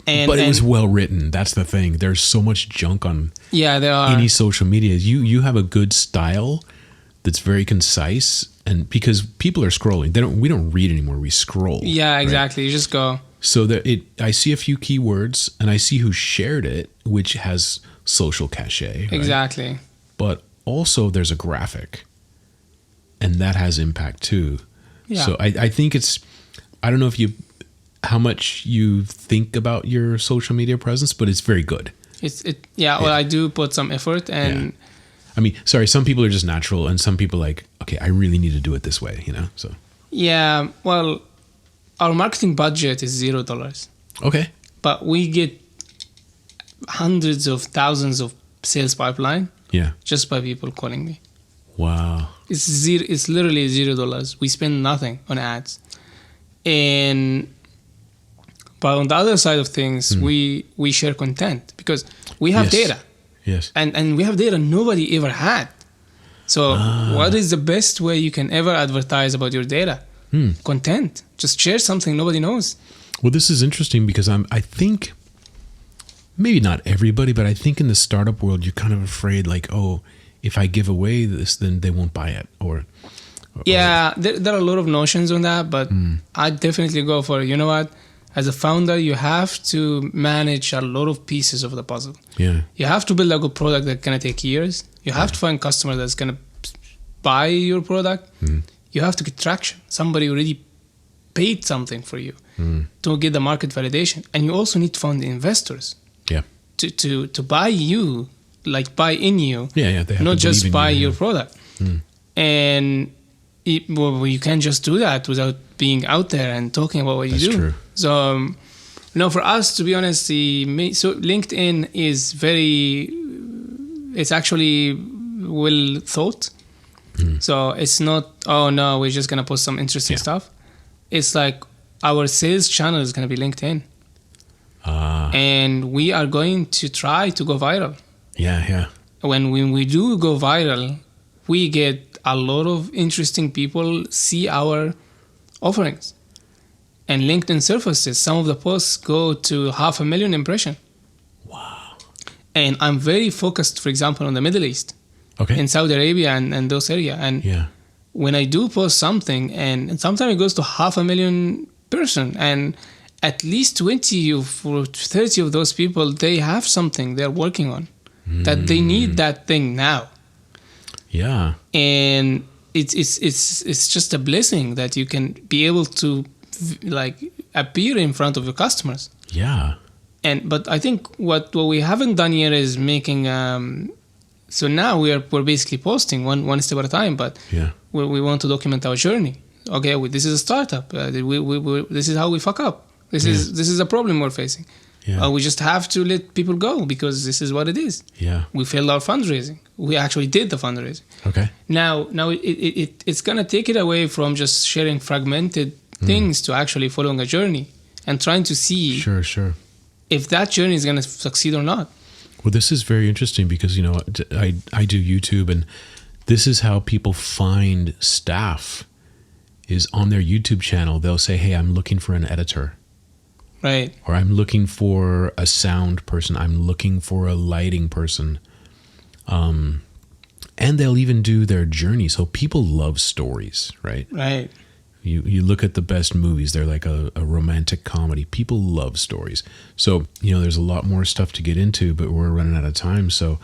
But it was well written. That's the thing. There's so much junk on there are. Any social media. You have a good style that's very concise, and because people are scrolling, we don't read anymore. We scroll. Yeah, exactly. Right? You just go. So that I see a few keywords, and I see who shared it, which has social cachet. Right? Exactly. But also there's a graphic, and that has impact too. Yeah. So I think I don't know how much you think about your social media presence, but it's very good. Well, I do put some effort, and yeah. I mean, sorry, some people are just natural, and some people like, okay, I really need to do it this way, So yeah, well, our marketing budget is $0. Okay, but we get hundreds of thousands of sales pipeline. Yeah, just by people calling me. Wow, it's literally $0. We spend nothing on ads, but on the other side of things, we share content because we have data. Yes. And we have data nobody ever had. So what is the best way you can ever advertise about your data? Content. Just share something nobody knows. Well, this is interesting because I think maybe not everybody, but I think in the startup world, you're kind of afraid like, oh, if I give away this, then they won't buy it. There are a lot of notions on that, but I definitely go for, you know what? As a founder, you have to manage a lot of pieces of the puzzle. Yeah. You have to build a good product that's going to take years. You have to find customer that's going to buy your product. You have to get traction. Somebody already paid something for you to get the market validation. And you also need to find investors to buy you, like buy in you, they have not to just buy you, your product. And you can't just do that without being out there and talking about what you do. True. So, for us, to be honest, LinkedIn is it's actually well thought. So it's not, oh no, we're just going to post some interesting stuff. It's like our sales channel is going to be LinkedIn. And we are going to try to go viral. Yeah. When we do go viral, we get a lot of interesting people see our offerings. And LinkedIn surfaces, some of the posts go to 500,000 impressions. Wow. And I'm very focused, for example, on the Middle East. Okay. In Saudi Arabia and those areas. And when I do post something, and sometimes it goes to 500,000 person, and at least 20 or 30 of those people, they have something they're working on that they need that thing now. Yeah. And it's just a blessing that you can be able to like appear in front of your customers. Yeah. But I think what we haven't done yet is making so now we're basically posting one step at a time, but Yeah. we want to document our journey. Okay, this is a startup. This is how we fuck up. This is a problem we're facing. Yeah. We just have to let people go because this is what it is. Yeah. We failed our fundraising. We actually did the fundraising. Okay. Now it's gonna take it away from just sharing fragmented things to actually following a journey and trying to see Sure. if that journey is gonna succeed or not. Well, this is very interesting because, I do YouTube, and this is how people find staff is on their YouTube channel. They'll say, hey, I'm looking for an editor. Right. Or I'm looking for a sound person. I'm looking for a lighting person. And they'll even do their journey. So people love stories, right? Right. You look at the best movies, they're like a romantic comedy. People love stories. So, there's a lot more stuff to get into, but we're running out of time. So,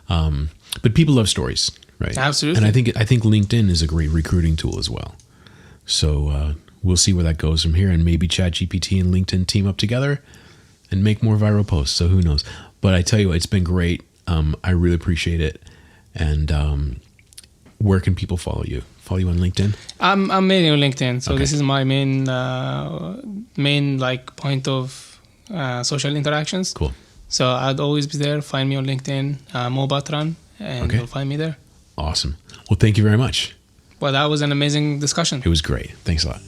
but people love stories, right? Absolutely. And I think LinkedIn is a great recruiting tool as well. So we'll see where that goes from here, and maybe ChatGPT and LinkedIn team up together and make more viral posts. So who knows? But I tell you what, it's been great. I really appreciate it. And where can people follow you? Follow you on LinkedIn? I'm mainly on LinkedIn, so Okay. this is my main like point of social interactions. Cool. So I'd always be there. Find me on LinkedIn, Mo Batran, and Okay. you'll find me there. Awesome. Well, thank you very much. Well, that was an amazing discussion. It was great. Thanks a lot.